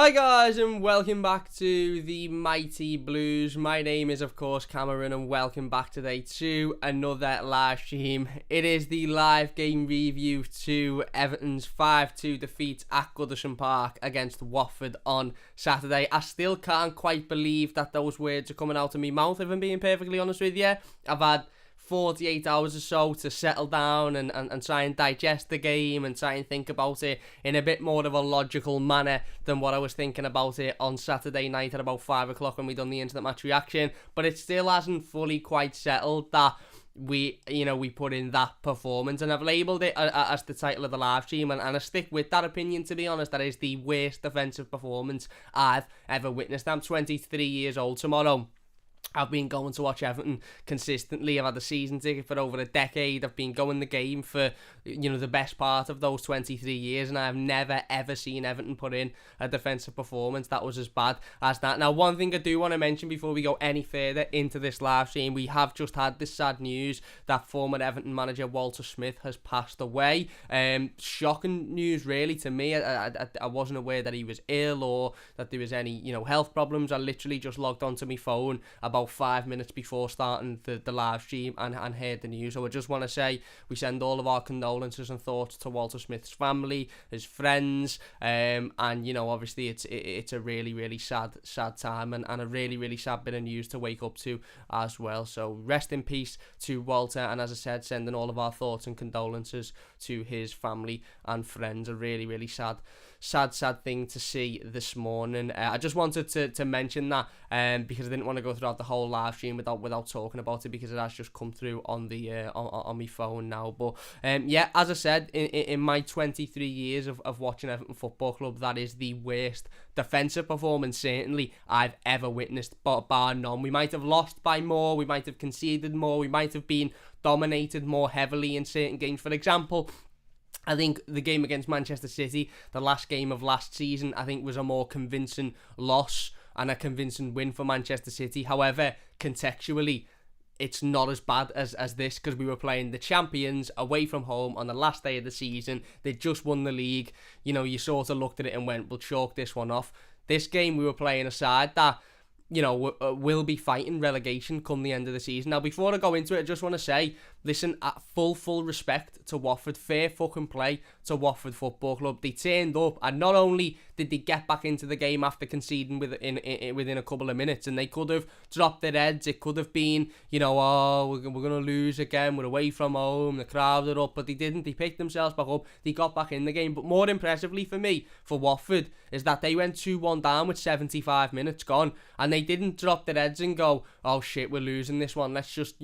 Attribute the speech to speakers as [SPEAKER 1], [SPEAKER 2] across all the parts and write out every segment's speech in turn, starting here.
[SPEAKER 1] Hi guys and welcome back to the Mighty Blues. My name is of course Cameron and welcome back today to another live stream. It is the live game review to Everton's 5-2 defeat at Goodison Park against Watford on Saturday. I still can't quite believe that those words are coming out of my mouth, if I'm being perfectly honest with you. I've had 48 hours or so to settle down and try and digest the game and try and think about it in a bit more of a logical manner than what I was thinking about it on Saturday night at about 5 o'clock when we done the instant match reaction. But it still hasn't fully quite settled that we put in that performance, and I've labelled it as the title of the live stream, and I stick with that opinion, to be honest. That is the worst defensive performance I've ever witnessed. I'm 23 years old tomorrow. I've been going to watch Everton consistently. I've had a season ticket for over a decade. I've been going the game for, the best part of those 23 years, and I've never, ever seen Everton put in a defensive performance that was as bad as that. Now, one thing I do want to mention before we go any further into this live stream, we have just had this sad news that former Everton manager Walter Smith has passed away. Shocking news, really, to me. I wasn't aware that he was ill or that there was any, health problems. I literally just logged onto my phone about 5 minutes before starting the live stream and heard the news. So I just want to say we send all of our condolences and thoughts to Walter Smith's family, his friends, and obviously it's a really, really sad time and a really, really sad bit of news to wake up to as well. So rest in peace to Walter, and as I said, sending all of our thoughts and condolences to his family and friends. A really, really sad thing to see this morning. I just wanted to mention that because I didn't want to go throughout the whole live stream without talking about it, because it has just come through on the on my phone now. But as I said, in my 23 years of watching Everton Football Club, that is the worst defensive performance certainly I've ever witnessed, bar none. We might have lost by more, we might have conceded more, we might have been dominated more heavily in certain games. For example, I think the game against Manchester City, the last game of last season, I think was a more convincing loss and a convincing win for Manchester City. However, contextually, it's not as bad as this, because we were playing the champions away from home on the last day of the season. They just won the league. You sort of looked at it and went, we'll chalk this one off. This game, we were playing a side that will be fighting relegation come the end of the season. Now, before I go into it, I just want to say, listen, at full respect to Watford, fair fucking play to Watford Football Club. They turned up, and not only did they get back into the game after conceding within a couple of minutes, and they could have dropped their heads. It could have been, we're going to lose again, we're away from home, the crowd are up, but they didn't. They picked themselves back up, they got back in the game. But more impressively for me, for Watford, is that they went 2-1 down with 75 minutes gone, and they didn't drop their heads and go, oh shit, we're losing this one, let's just,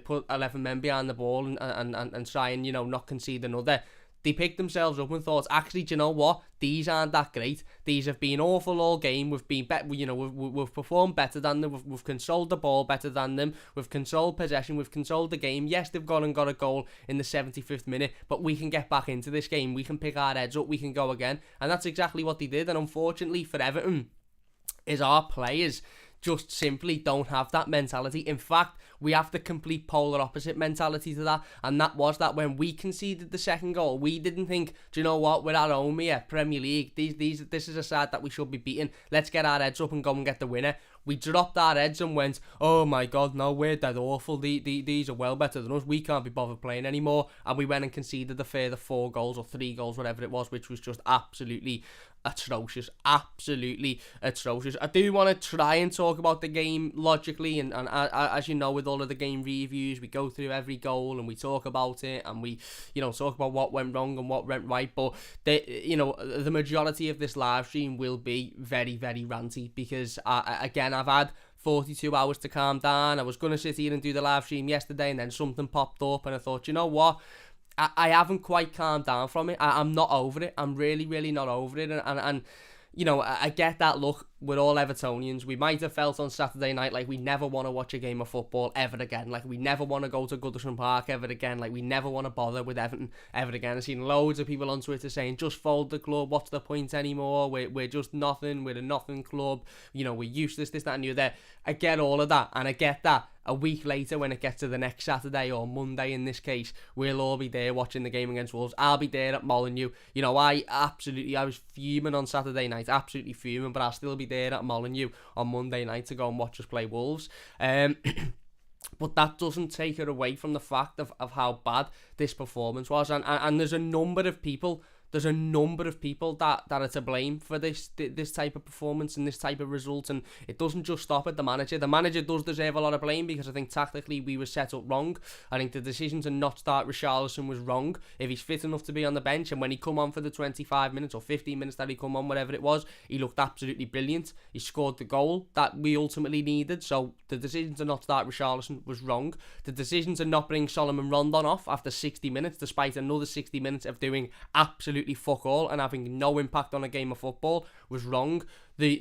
[SPEAKER 1] put 11 men behind the ball and try and, not concede another. They picked themselves up and thought, actually, do you know what? These aren't that great. These have been awful all game. We've been we've performed better than them. We've controlled the ball better than them. We've controlled possession. We've controlled the game. Yes, they've gone and got a goal in the 75th minute, but we can get back into this game. We can pick our heads up. We can go again. And that's exactly what they did. And unfortunately for Everton, is our players just simply don't have that mentality. In fact, we have the complete polar opposite mentality to that, and that was that when we conceded the second goal, we didn't think, do you know what, we're at home here, Premier League, this is a side that we should be beating, let's get our heads up and go and get the winner. We dropped our heads and went, oh my god, no, we're dead awful, these are well better than us, we can't be bothered playing anymore. And we went and conceded the further 4 goals or 3 goals, whatever it was, which was just absolutely atrocious. I do want to try and talk about the game logically, and as you know, with all of the game reviews, we go through every goal and we talk about it, and we talk about what went wrong and what went right. But the majority of this live stream will be very, very ranty, because again, I've had 42 hours to calm down. I was going to sit here and do the live stream yesterday, and then something popped up and I thought, you know what, I haven't quite calmed down from it. I'm not over it. I'm really, really not over it. And I get that, look, we're all Evertonians. We might have felt on Saturday night like we never want to watch a game of football ever again. Like we never want to go to Goodison Park ever again. Like we never want to bother with Everton ever again. I've seen loads of people on Twitter saying, just fold the club. What's the point anymore? We're just nothing. We're a nothing club. You know, we're useless, this, that and the other. I get all of that, and I get that. A week later, when it gets to the next Saturday or Monday in this case, we'll all be there watching the game against Wolves. I'll be there at Molineux. You know, I was fuming on Saturday night, absolutely fuming, but I'll still be there at Molineux on Monday night to go and watch us play Wolves. But that doesn't take it away from the fact of how bad this performance was. And there's a number of people that are to blame for this type of performance and this type of result, and it doesn't just stop at the manager. The manager does deserve a lot of blame because I think tactically we were set up wrong. I think the decision to not start Richarlison was wrong. If he's fit enough to be on the bench, and when he come on for the 25 minutes or 15 minutes that he come on, whatever it was, he looked absolutely brilliant. He scored the goal that we ultimately needed, so the decision to not start Richarlison was wrong. The decision to not bring Solomon Rondon off after 60 minutes, despite another 60 minutes of doing absolutely fuck all and having no impact on a game of football, was wrong. The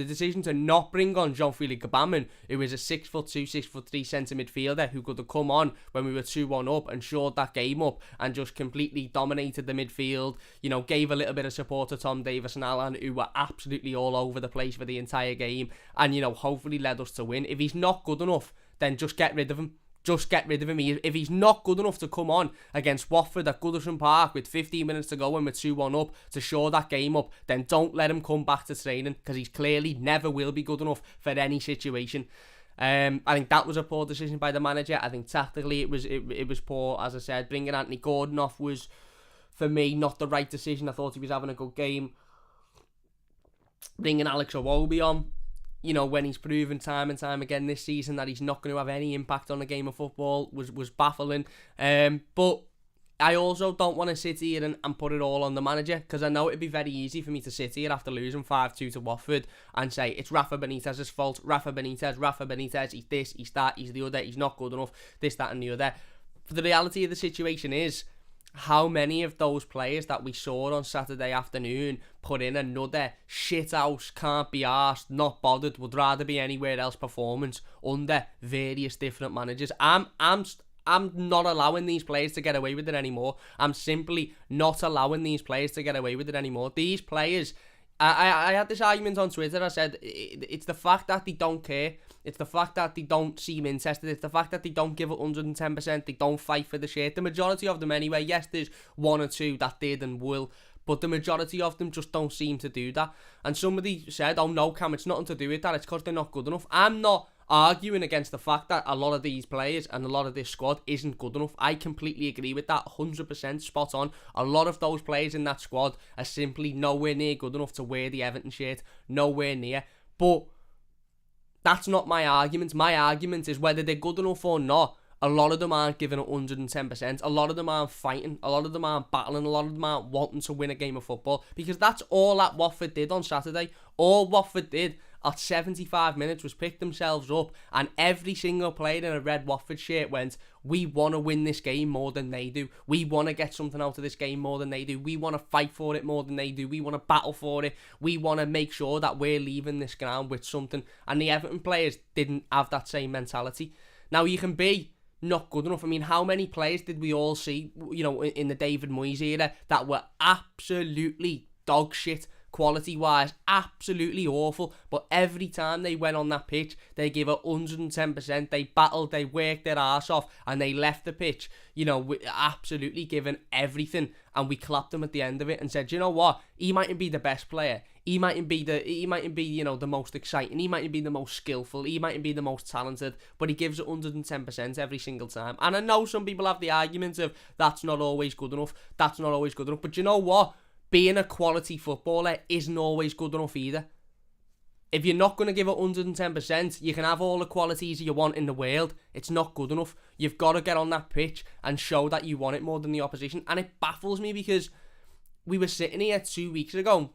[SPEAKER 1] decision to not bring on Jean-Philippe Gbamin, who is a 6'2", 6'3" centre midfielder who could have come on when we were 2-1 up and shored that game up and just completely dominated the midfield, you know, gave a little bit of support to Tom Davis and Alan, who were absolutely all over the place for the entire game, and, you know, hopefully led us to win. If he's not good enough, then just get rid of him. Just get rid of him. If he's not good enough to come on against Watford at Goodison Park with 15 minutes to go and we're 2-1 up to shore that game up, then don't let him come back to training, because he's clearly never will be good enough for any situation. I think that was a poor decision by the manager. I think tactically it was poor. As I said, bringing Anthony Gordon off was, for me, not the right decision. I thought he was having a good game. Bringing Alex Iwobi on, you know, when he's proven time and time again this season that he's not going to have any impact on the game of football, was baffling. But I also don't want to sit here and put it all on the manager, because I know it'd be very easy for me to sit here after losing 5-2 to Watford and say it's Rafa Benitez's fault. Rafa Benitez, he's this, he's that, he's the other, he's not good enough, this, that and the other. But the reality of the situation is, how many of those players that we saw on Saturday afternoon put in another shithouse, can't be arsed, not bothered, would rather be anywhere else performance under various different managers? I'm not allowing these players to get away with it anymore. I'm simply not allowing these players to get away with it anymore. These players, I had this argument on Twitter. I said it's the fact that they don't care. It's the fact that they don't seem interested. It's the fact that they don't give it 110%. They don't fight for the shirt. The majority of them anyway. Yes, there's one or two that did and will, but the majority of them just don't seem to do that. And somebody said, oh no, Cam, it's nothing to do with that. It's because they're not good enough. I'm not arguing against the fact that a lot of these players and a lot of this squad isn't good enough. I completely agree with that, 100% spot on. A lot of those players in that squad are simply nowhere near good enough to wear the Everton shirt. Nowhere near. But that's not my argument. My argument is whether they're good enough or not, a lot of them aren't giving it 110%. A lot of them aren't fighting. A lot of them aren't battling. A lot of them aren't wanting to win a game of football. Because that's all that Watford did on Saturday. All Watford did at 75 minutes was pick themselves up, and every single player in a red Watford shirt went, we want to win this game more than they do. We want to get something out of this game more than they do. We want to fight for it more than they do. We want to battle for it. We want to make sure that we're leaving this ground with something. And the Everton players didn't have that same mentality. Now, you can be not good enough. I mean, how many players did we all see, you know, in the David Moyes era that were absolutely dog shit quality-wise, absolutely awful, but every time they went on that pitch, they gave it 110%, they battled, they worked their arse off, and they left the pitch, you know, absolutely giving everything, and we clapped them at the end of it and said, you know what, he mightn't be the best player, he mightn't be, you know, the most exciting, he mightn't be the most skillful, he mightn't be the most talented, but he gives it 110% every single time. And I know some people have the argument of, that's not always good enough, but you know what? Being a quality footballer isn't always good enough either. If you're not going to give it 110%, you can have all the qualities you want in the world. It's not good enough. You've got to get on that pitch and show that you want it more than the opposition. And it baffles me because we were sitting here 2 weeks ago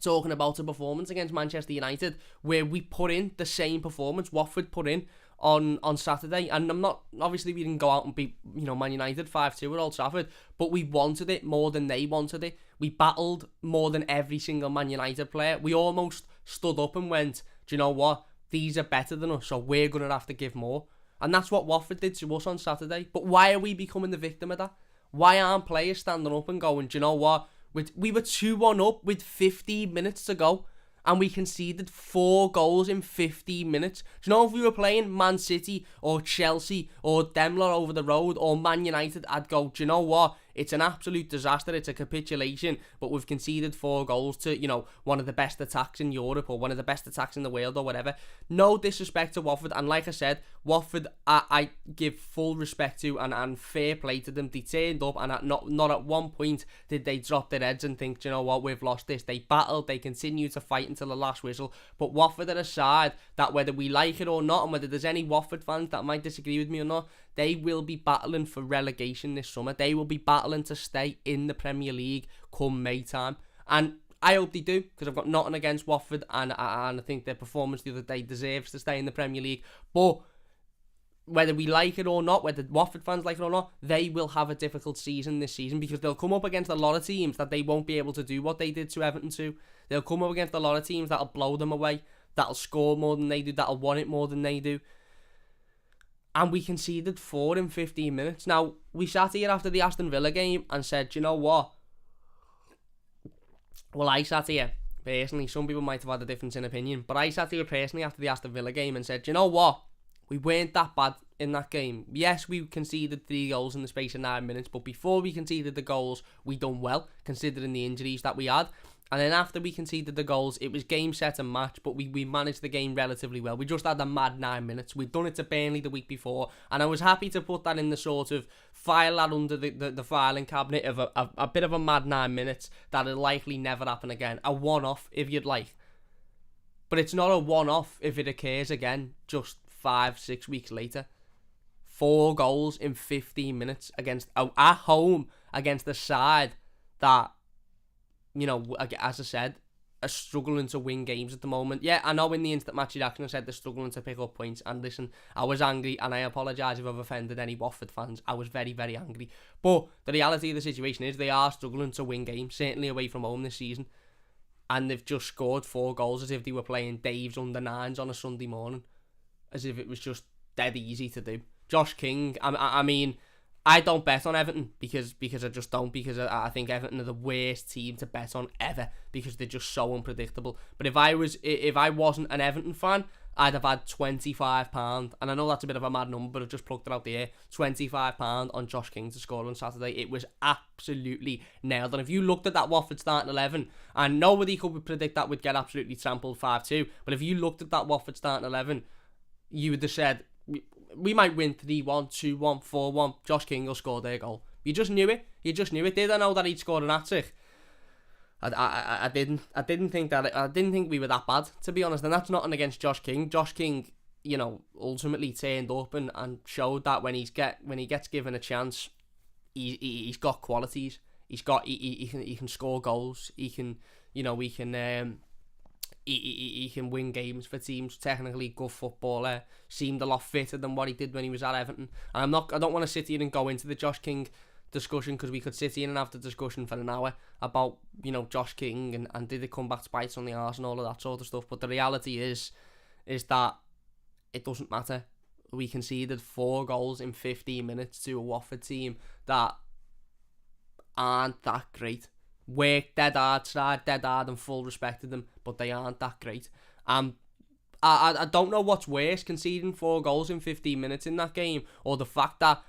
[SPEAKER 1] talking about a performance against Manchester United where we put in the same performance Watford put in on Saturday, and I'm not, obviously we didn't go out and beat, Man United 5-2 at Old Trafford, but we wanted it more than they wanted it. We battled more than every single Man United player. We almost stood up and went, do you know what, these are better than us, so we're going to have to give more. And that's what Watford did to us on Saturday. But why are we becoming the victim of that? Why aren't players standing up and going, do you know what, we were 2-1 up with 15 minutes to go, and we conceded 4 goals in 15 minutes. Do you know, if we were playing Man City or Chelsea or Demler over the road or Man United, I'd go, do you know what? It's an absolute disaster. It's a capitulation. But we've conceded 4 goals to, one of the best attacks in Europe or one of the best attacks in the world or whatever. No disrespect to Watford. And like I said, Watford, I give full respect to and fair play to them. They turned up, and not at one point did they drop their heads and think, do you know what, we've lost this. They battled. They continued to fight until the last whistle. But Watford are a side that, whether we like it or not, and whether there's any Watford fans that might disagree with me or not, they will be battling for relegation this summer. They will be battling to stay in the Premier League come May time. And I hope they do, because I've got nothing against Watford, and I think their performance the other day deserves to stay in the Premier League. But whether we like it or not, whether Watford fans like it or not, they will have a difficult season this season, because they'll come up against a lot of teams that they won't be able to do what they did to Everton to. They'll come up against a lot of teams that'll blow them away, that'll score more than they do, that'll want it more than they do. And we conceded 4 in 15 minutes. Now, we sat here after the Aston Villa game and said, do you know what? Well, I sat here personally. Some people might have had a difference in opinion, but I sat here personally after the Aston Villa game and said, do you know what? We weren't that bad in that game. Yes, we conceded 3 goals in the space of 9 minutes, but before we conceded the goals, we done well, considering the injuries that we had. And then after we conceded the goals, it was game, set and match, but we managed the game relatively well. We just had a mad 9 minutes. We'd done it to Burnley the week before, and I was happy to put that in the sort of file that under the filing cabinet of a bit of a mad 9 minutes that'll likely never happen again. A one-off, if you'd like. But it's not a one-off if it occurs again just 5-6 weeks later. 4 goals in 15 minutes against at home against the side that, as I said, are struggling to win games at the moment. Yeah, I know in the instant match reaction I said they're struggling to pick up points. And listen, I was angry, and I apologise if I've offended any Watford fans. I was very, very angry. But the reality of the situation is they are struggling to win games, certainly away from home this season. And they've just scored 4 goals as if they were playing Dave's under-9s on a Sunday morning. As if it was just dead easy to do. Josh King, I mean, I don't bet on Everton because I just don't, because I think Everton are the worst team to bet on ever, because they're just so unpredictable. But if I wasn't an Everton fan, I'd have had £25, and I know that's a bit of a mad number, but I've just plucked it out the air, £25 on Josh King to score on Saturday. It was absolutely nailed. And if you looked at that Watford starting 11, and nobody could predict that we'd get absolutely trampled 5-2, but if you looked at that Watford starting 11, you would have said, we might win 3-1, 2-1, 4-1. Josh King will score their goal. You just knew it. Did I know that he'd scored an hat-trick? I didn't. I didn't think we were that bad, to be honest. And that's nothing against Josh King. Josh King, ultimately turned up and showed that when he gets given a chance, he's got qualities. He can score goals. He can win games for teams. Technically good footballer. Seemed a lot fitter than what he did when he was at Everton. And I don't want to sit here and go into the Josh King discussion, because we could sit here and have the discussion for an hour about Josh King and did it come back to bite us on the arse and all of that sort of stuff. But the reality is that it doesn't matter. We conceded 4 goals in 15 minutes to a Watford team that aren't that great. Work dead hard, tried dead hard, and full respect to them, but they aren't that great. I don't know what's worse, conceding 4 goals in 15 minutes in that game, or the fact that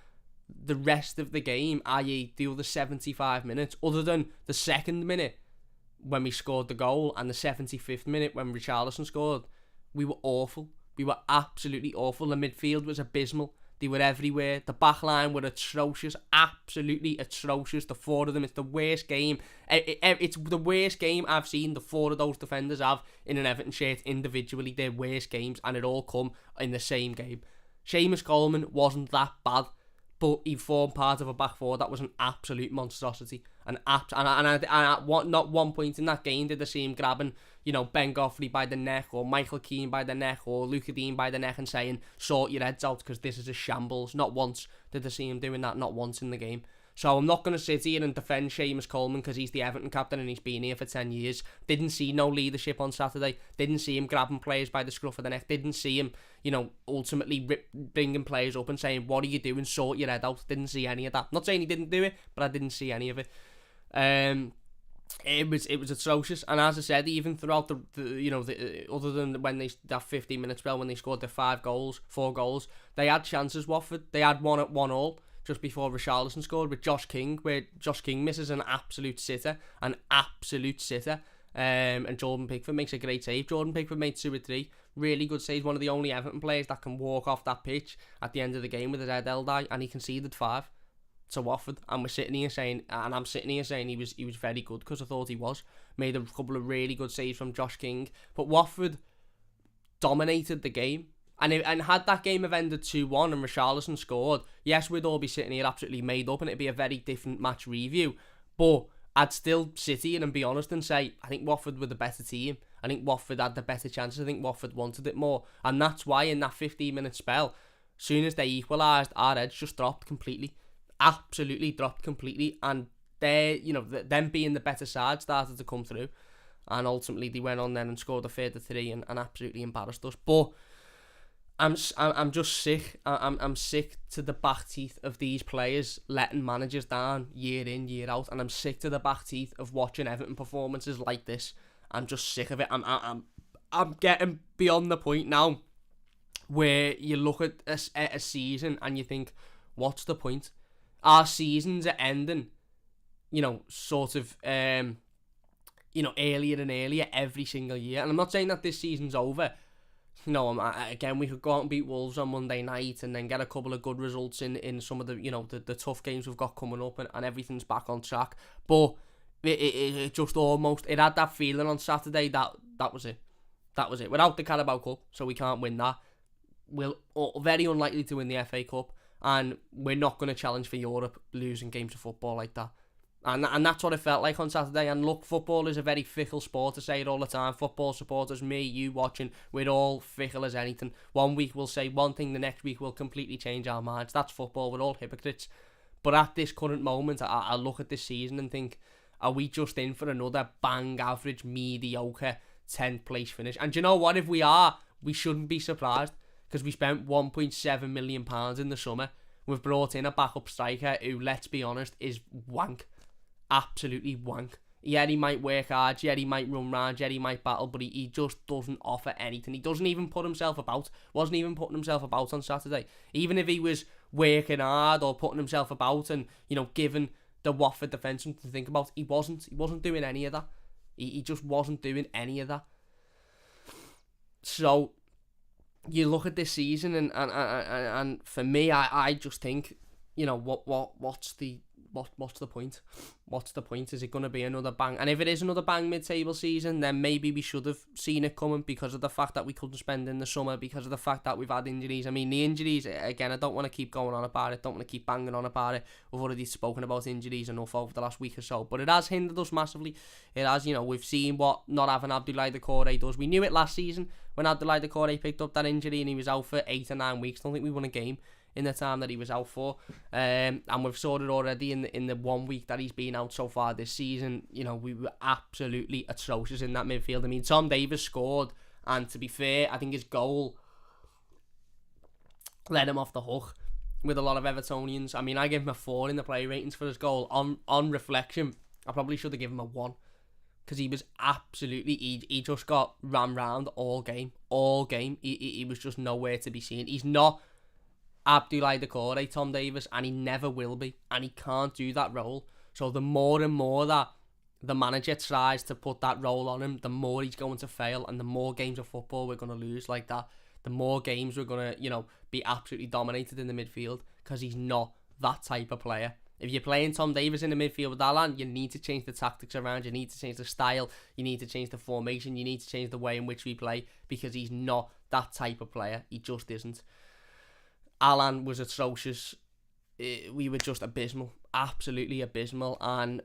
[SPEAKER 1] the rest of the game, i.e. the other 75 minutes, other than the 2nd minute when we scored the goal and the 75th minute when Richarlison scored, we were awful. We were absolutely awful. The midfield was abysmal. They were everywhere. The back line were atrocious, absolutely atrocious. The 4 of them, it's the worst game. It's the worst game I've seen the 4 of those defenders have in an Everton shirt individually. Their worst games, and it all come in the same game. Seamus Coleman wasn't that bad, but he formed part of a back four that was an absolute monstrosity. Not one point in that game did I see him grabbing, Ben Godfrey by the neck, or Michael Keane by the neck, or Luca Dean by the neck and saying, sort your heads out because this is a shambles. Not once did I see him doing that, not once in the game. So I'm not going to sit here and defend Seamus Coleman because he's the Everton captain and he's been here for 10 years. Didn't see no leadership on Saturday. Didn't see him grabbing players by the scruff of the neck. Didn't see him, ultimately bringing players up and saying, what are you doing? Sort your head out. Didn't see any of that. Not saying he didn't do it, but I didn't see any of it. It was atrocious, and as I said, even throughout other than when that 15-minute spell when they scored the 4 goals, they had chances. Watford, they had one at 1-1 just before Richarlison scored with Josh King, where Josh King misses an absolute sitter, and Jordan Pickford makes a great save. Jordan Pickford made 2 or 3 really good saves. One of the only Everton players that can walk off that pitch at the end of the game with his head held high, and he conceded 5 to Watford, and I'm sitting here saying he was very good because I thought he was. Made a couple of really good saves from Josh King, but Watford dominated the game, and had that game have ended 2-1 and Richarlison scored, yes, we'd all be sitting here absolutely made up, and it'd be a very different match review. But I'd still sit here and be honest and say I think Watford were the better team. I think Watford had the better chances. I think Watford wanted it more, and that's why in that 15-minute spell, as soon as they equalised, our heads just dropped completely. Absolutely dropped completely, and them being the better side started to come through, and ultimately they went on then and scored a further 3 and absolutely embarrassed us. But I'm just sick. I'm sick to the back teeth of these players letting managers down year in, year out, and I'm sick to the back teeth of watching Everton performances like this. I'm just sick of it. I'm getting beyond the point now where you look at a season and you think, what's the point? Our seasons are ending, earlier and earlier every single year. And I'm not saying that this season's over. Again, we could go out and beat Wolves on Monday night and then get a couple of good results in some of the tough games we've got coming up, and everything's back on track. But it just it had that feeling on Saturday that was it. That was it. Without the Carabao Cup, so we can't win that. We're very unlikely to win the FA Cup. And we're not going to challenge for Europe losing games of football like that. And that's what it felt like on Saturday. And look, football is a very fickle sport, to say it all the time. Football supporters, me, you watching, we're all fickle as anything. One week we'll say one thing, the next week we'll completely change our minds. That's football, we're all hypocrites. But at this current moment, I look at this season and think, are we just in for another bang average, mediocre 10th place finish? And do you know what? If we are, we shouldn't be surprised. Because we spent £1.7 million in the summer. We've brought in a backup striker who, let's be honest, is wank. Absolutely wank. Yeah, he might work hard. Yeah, he might run round. Yeah, he might battle. But he just doesn't offer anything. He doesn't even put himself about. Wasn't even putting himself about on Saturday. Even if he was working hard or putting himself about and, giving the Watford defence something to think about, he wasn't doing any of that. He just wasn't doing any of that. So you look at this season and for me, I just think, what's the point? What's the point? Is it going to be another bang? And if it is another bang mid-table season, then maybe we should have seen it coming because of the fact that we couldn't spend in the summer, because of the fact that we've had injuries. I mean, the injuries, again, I don't want to keep going on about it, don't want to keep banging on about it. We've already spoken about injuries enough over the last week or so, but it has hindered us massively. It has, we've seen what not having Abdoulaye Doucouré does. We knew it last season when Abdoulaye Doucouré picked up that injury and he was out for 8 or 9 weeks. I don't think we won a game in the time that he was out for, and we've saw it already in the 1 week that he's been out so far this season. We were absolutely atrocious in that midfield. I mean, Tom Davies scored, and to be fair, I think his goal let him off the hook with a lot of Evertonians. I mean, I gave him a 4 in the player ratings for his goal. On reflection, I probably should have given him a 1. Because he was absolutely, he just got ran round all game. He was just nowhere to be seen. He's not Abdoulaye Doucouré, Tom Davies, and he never will be, and he can't do that role. So the more and more that the manager tries to put that role on him, the more he's going to fail, and the more games of football we're going to lose like that. The more games we're going to, be absolutely dominated in the midfield, because he's not that type of player. If you're playing Tom Davies in the midfield with Alan, you need to change the tactics around, you need to change the style, you need to change the formation, you need to change the way in which we play, because he's not that type of player. He just isn't. Alan was atrocious we were just abysmal, absolutely abysmal, and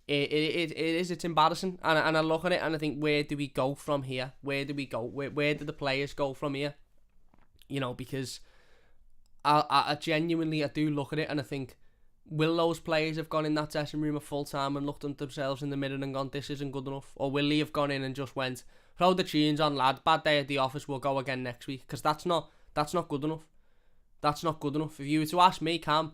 [SPEAKER 1] it's embarrassing. And I look at it and I think, where do we go from here? Where do we go? Where do the players go from here? You know, because I genuinely, I do look at it and I think, will those players have gone in that dressing room at full time and looked at themselves in the mirror and gone, this isn't good enough? Or will they have gone in and just went, throw the tunes on, lad, bad day at the office, we'll go again next week? Because that's not good enough. That's not good enough. If you were to ask me, Cam,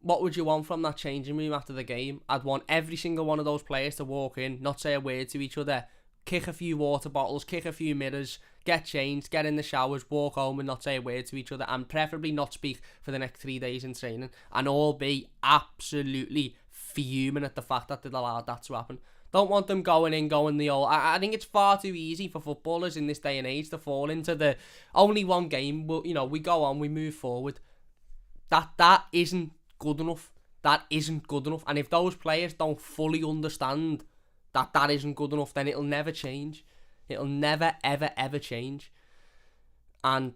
[SPEAKER 1] what would you want from that changing room after the game? I'd want every single one of those players to walk in, not say a word to each other, kick a few water bottles, kick a few mirrors, get changed, get in the showers, walk home and not say a word to each other, and preferably not speak for the next 3 days in training, and all be absolutely fuming at the fact that they'd allowed that to happen. Don't want them going the old... I think it's far too easy for footballers in this day and age to fall into the only one game, but, you know, we go on, we move forward. That isn't good enough. That isn't good enough. And if those players don't fully understand that isn't good enough, then it'll never change. It'll never, ever, ever change. And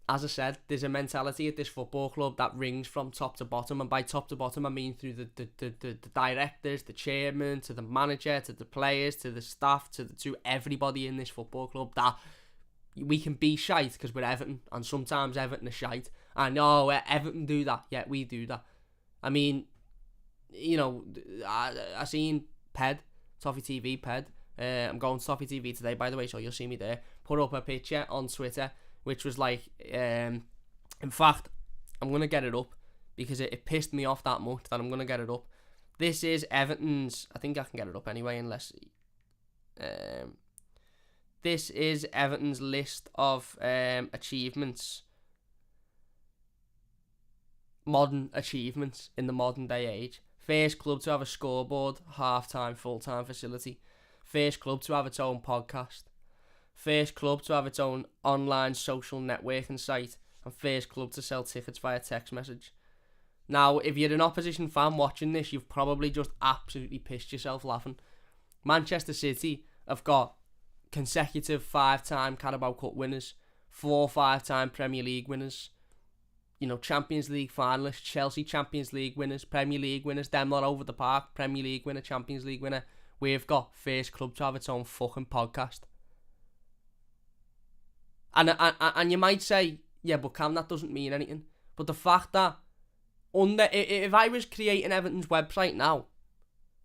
[SPEAKER 1] as I said, there's a mentality at this football club that rings from top to bottom. And by top to bottom, I mean through the directors, the chairman, to the manager, to the players, to the staff, to everybody in this football club, that we can be shite because we're Everton. And sometimes Everton are shite. And Everton do that. Yeah, we do that. I mean, you know, I seen Toffee TV, I'm going to Toffee TV today, by the way, so you'll see me there, put up a picture on Twitter, which was like, in fact, I'm going to get it up, because it pissed me off that much that I'm going to get it up. This is Everton's, I think I can get it up anyway, unless, this is Everton's list of achievements, modern achievements in the modern day age. First club to have a scoreboard, half-time, full-time facility. First club to have its own podcast. First club to have its own online social networking site. And first club to sell tickets via text message. Now, if you're an opposition fan watching this, you've probably just absolutely pissed yourself laughing. Manchester City have got consecutive 5-time Carabao Cup winners, 4 5-time Premier League winners, you know, Champions League finalists, Chelsea Champions League winners, Premier League winners, them lot over the park, Premier League winner, Champions League winner. We've got first club to have its own fucking podcast. And you might say, yeah, but Cam, that doesn't mean anything. But the fact that, if I was creating Everton's website now,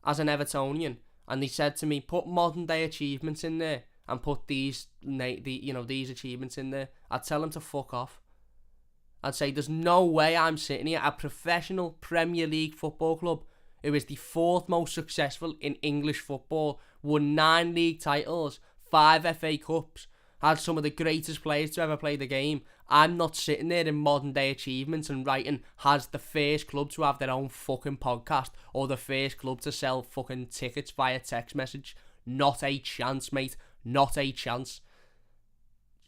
[SPEAKER 1] as an Evertonian, and they said to me, put modern day achievements in there, and put these achievements in there, I'd tell them to fuck off. I'd say, there's no way I'm sitting here, a professional Premier League football club who is the 4th most successful in English football, won 9 league titles, 5 FA Cups, had some of the greatest players to ever play the game. I'm not sitting there in modern day achievements and writing, has the first club to have their own fucking podcast, or the first club to sell fucking tickets via text message. Not a chance, mate. Not a chance.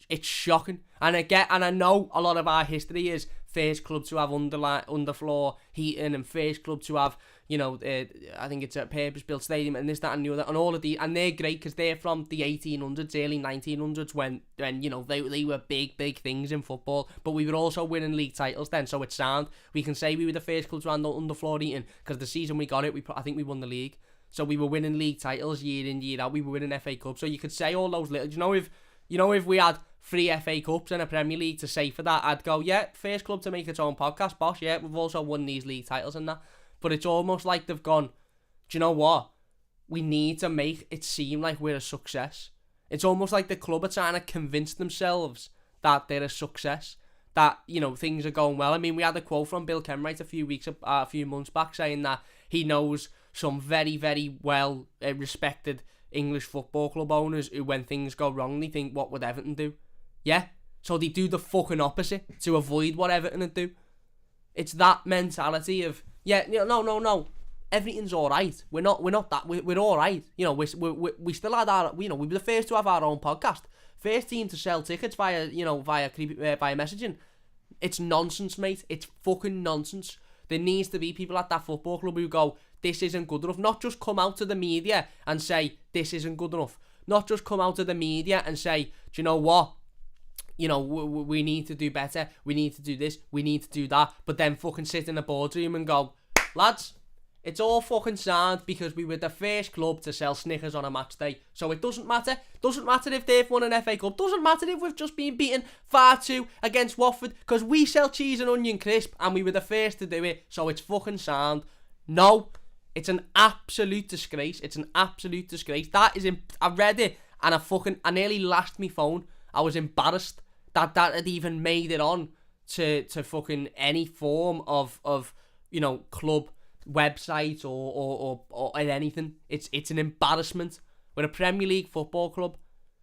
[SPEAKER 1] It's shocking. And I know a lot of our history is first club to have underfloor heating, and first club to have, you know, I think it's a purpose-built stadium, and this, that, and the other, and all of these, and they're great because they're from the 1800s, early 1900s, when you know, they were big things in football. But we were also winning league titles then, so it's sound. We can say we were the first club to have underfloor heating because the season we got it, I think we won the league. So we were winning league titles year in, year out. We were winning FA Cups. So you could say all those little, if we had 3 FA Cups and a Premier League to say for that, I'd go, yeah, first club to make its own podcast, boss, yeah, we've also won these league titles and that. But it's almost like they've gone, do you know what? We need to make it seem like we're a success. It's almost like the club are trying to convince themselves that they're a success, that, you know, things are going well. I mean, we had a quote from Bill Kenwright a few months back saying that he knows some very, very well respected English football club owners who, when things go wrong, they think, what would Everton do? Yeah, so they do the fucking opposite to avoid what Everton would do. It's that mentality of, yeah, no, everything's all right. We're not that. We're all right. You know, we still had our, you know, we were the first to have our own podcast, first team to sell tickets via messaging. It's nonsense, mate. It's fucking nonsense. There needs to be people at that football club who go, this isn't good enough. Not just come out to the media and say, this isn't good enough. Not just come out to the media and say, do you know what? you know, we need to do better, we need to do this, we need to do that, but then fucking sit in a boardroom and go, lads, it's all fucking sound because we were the first club to sell Snickers on a match day, so it doesn't matter. Doesn't matter if they've won an FA Cup. Doesn't matter if we've just been beaten 5-2 against Watford, because we sell cheese and onion crisp and we were the first to do it, so it's fucking sound. No, it's an absolute disgrace. It's an absolute disgrace. That is, I read it and I nearly lashed my phone. I was embarrassed that had even made it on to fucking any form of you know, club website or anything. It's an embarrassment. We're a Premier League football club.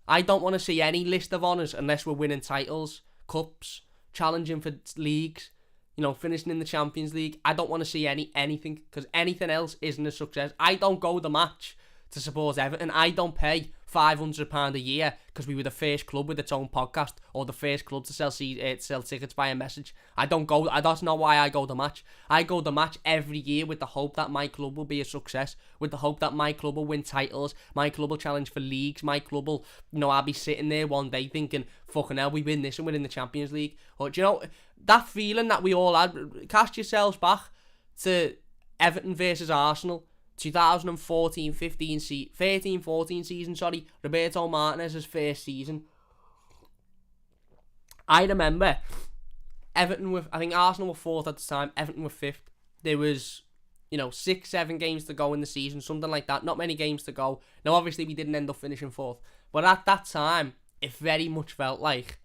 [SPEAKER 1] I don't want to see any list of honours unless we're winning titles, cups, challenging for leagues, you know, finishing in the Champions League. I don't want to see anything, because anything else isn't a success. I don't go the match to support Everton. I don't pay £500 a year because we were the first club with its own podcast, or the first club to sell tickets via message. I don't go. That's not why I go the match. I go the match every year with the hope that my club will be a success, with the hope that my club will win titles, my club will challenge for leagues, my club will, you know, I'll be sitting there one day thinking, fucking hell, we win this and we're in the Champions League. Or, do you know, that feeling that we all had, cast yourselves back to Everton versus Arsenal, 2014-15 13-14 season, Roberto Martinez's first season. I remember Everton I think Arsenal were 4th at the time, Everton were 5th. There was, you know, 6-7 games to go in the season, something like that. Not many games to go. Now, obviously, we didn't end up finishing 4th. But at that time, it very much felt like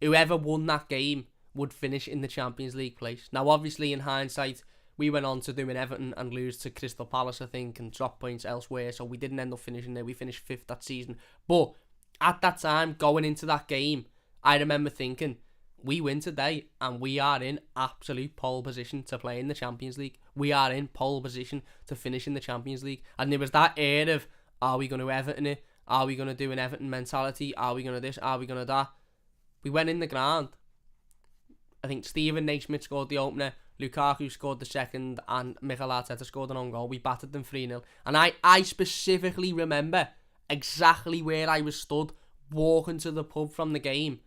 [SPEAKER 1] whoever won that game would finish in the Champions League place. Now, obviously, in hindsight, we went on to do an Everton and lose to Crystal Palace, I think, and drop points elsewhere, so we didn't end up finishing there. We finished 5th that season. But at that time, going into that game, I remember thinking, we win today and we are in absolute pole position to play in the Champions League. We are in pole position to finish in the Champions League. And there was that air of, are we going to Everton it? Are we going to do an Everton mentality? Are we going to this? Are we going to that? We went in the ground. I think Steven Naismith scored the opener, Lukaku scored the second, and Mikel Arteta scored an own goal. We battered them 3-0. And I specifically remember exactly where I was stood, walking to the pub from the game,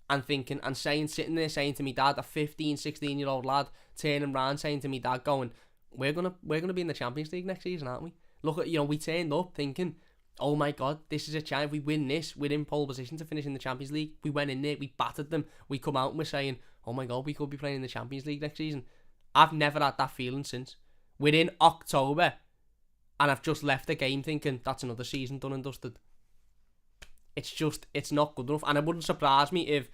[SPEAKER 1] and thinking, and sitting there saying to me dad, a 15, 16-year-old lad, turning round saying to me dad, going, we're gonna be in the Champions League next season, aren't we? Look at, you know, we turned up thinking, oh my God, this is a chance. If we win this, we're in pole position to finish in the Champions League. We went in there, we battered them. We come out and we're saying, oh my God, we could be playing in the Champions League next season. I've never had that feeling since. We're in October, and I've just left the game thinking, that's another season done and dusted. It's not good enough. And it wouldn't surprise me if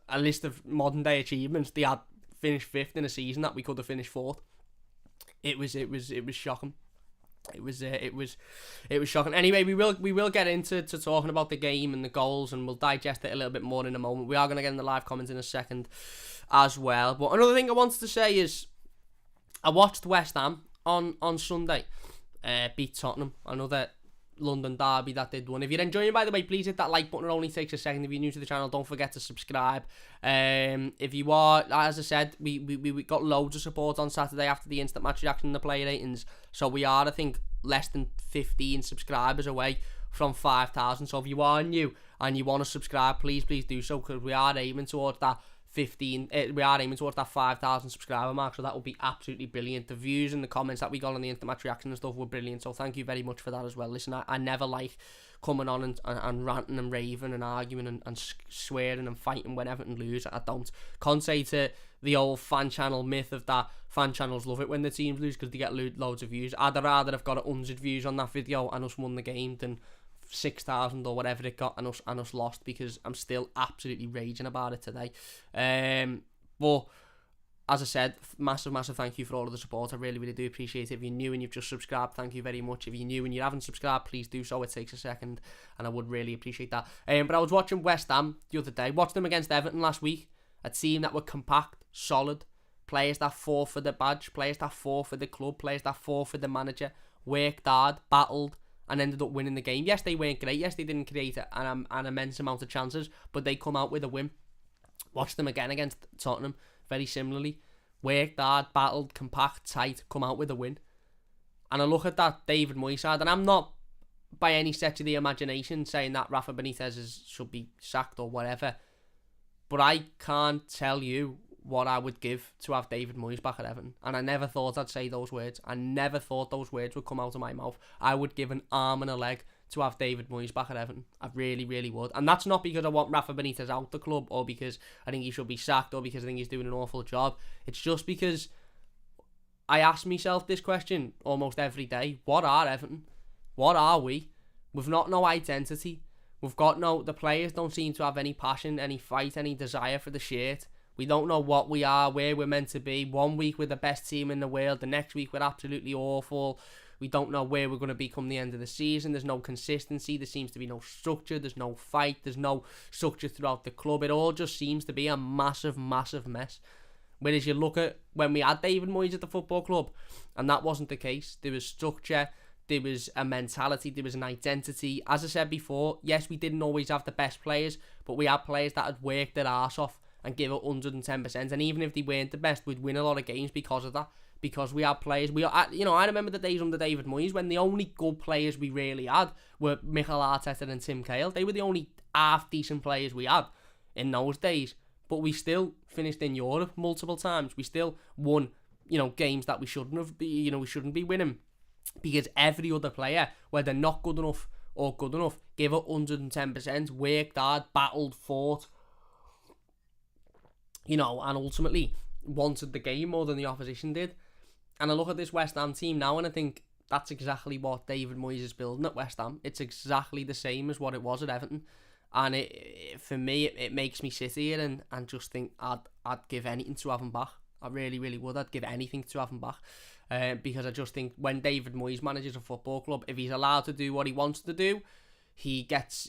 [SPEAKER 1] a list of modern day achievements, they had finished 5th in a season that we could have finished 4th. It was shocking. It was shocking. Anyway, we will get into talking about the game and the goals, and we'll digest it a little bit more in a moment. We are going to get in the live comments in a second as well. But another thing I wanted to say is, I watched West Ham on Sunday beat Tottenham, another London derby that they'd won. If you're enjoying, by the way, please hit that like button. It only takes a second. If you're new to the channel, don't forget to subscribe. If you are, as I said, we got loads of support on Saturday after the instant match reaction and the player ratings, so we are, I think, less than 15 subscribers away from 5,000. So if you are new and you want to subscribe, please do so, because we are aiming towards that 5,000 subscriber mark, so that would be absolutely brilliant. The views and the comments that we got on the instant match reaction and stuff were brilliant, so thank you very much for that as well. Listen, I never like coming on and ranting and raving and arguing and swearing and fighting when Everton lose. I don't. Can't say to the old fan channel myth of that fan channels love it when the teams lose because they get loads of views. I'd rather have got 100 views on that video and us won the game than 6,000 or whatever it got and us lost, because I'm still absolutely raging about it today. But as I said, massive thank you for all of the support. I really do appreciate it. If you're new and you've just subscribed, thank you very much. If you're new and you haven't subscribed, please do so. It takes a second and I would really appreciate that. But I was watching West Ham the other day, watched them against Everton last week, a team that were compact, solid, players that fought for the badge, players that fought for the club, players that fought for the manager, worked hard, battled, and ended up winning the game. Yes, they weren't great. Yes, they didn't create an immense amount of chances, but they come out with a win. Watch them again against Tottenham, very similarly. Worked hard, battled, compact, tight, come out with a win. And I look at that David Moyes side, and I'm not by any stretch of the imagination saying that Rafa Benitez should be sacked or whatever. But I can't tell you what I would give to have David Moyes back at Everton. And I never thought I'd say those words. I never thought those words would come out of my mouth. I would give an arm and a leg to have David Moyes back at Everton. I really, really would. And that's not because I want Rafa Benitez out the club, or because I think he should be sacked, or because I think he's doing an awful job. It's just because I ask myself this question almost every day. What are Everton? What are we? We've got no identity. We've got the players don't seem to have any passion, any fight, any desire for the shirt. We don't know what we are, where we're meant to be. One week we're the best team in the world. The next week we're absolutely awful. We don't know where we're going to be come the end of the season. There's no consistency. There seems to be no structure. There's no fight. There's no structure throughout the club. It all just seems to be a massive, massive mess. Whereas you look at when we had David Moyes at the football club, and that wasn't the case. There was structure. There was a mentality. There was an identity. As I said before, yes, we didn't always have the best players, but we had players that had worked their arse off and give it 110%. And even if they weren't the best, we'd win a lot of games because of that. Because we had players. I remember the days under David Moyes when the only good players we really had were Mikel Arteta and Tim Cahill. They were the only half-decent players we had in those days. But we still finished in Europe multiple times. We still won, games that we shouldn't be winning. Because every other player, whether not good enough or good enough, gave it 110%, worked hard, battled, fought, and ultimately wanted the game more than the opposition did. And I look at this West Ham team now and I think that's exactly what David Moyes is building at West Ham. It's exactly the same as what it was at Everton. And for me, it makes me sit here and just think I'd give anything to have him back. I really, really would. I'd give anything to have him back. Because I just think when David Moyes manages a football club, if he's allowed to do what he wants to do, he gets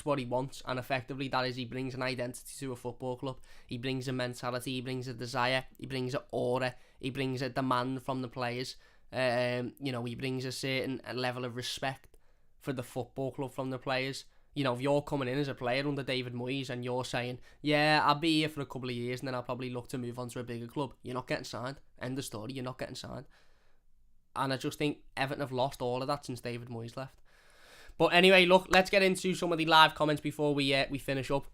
[SPEAKER 1] what he wants, and effectively that is he brings an identity to a football club. He brings a mentality, he brings a desire, he brings an aura, he brings a demand from the players. He brings a certain level of respect for the football club from the players. If you're coming in as a player under David Moyes and you're saying, yeah, I'll be here for a couple of years and then I'll probably look to move on to a bigger club, you're not getting signed. End of story, you're not getting signed. And I just think Everton have lost all of that since David Moyes left. But anyway, look, let's get into some of the live comments before we finish up.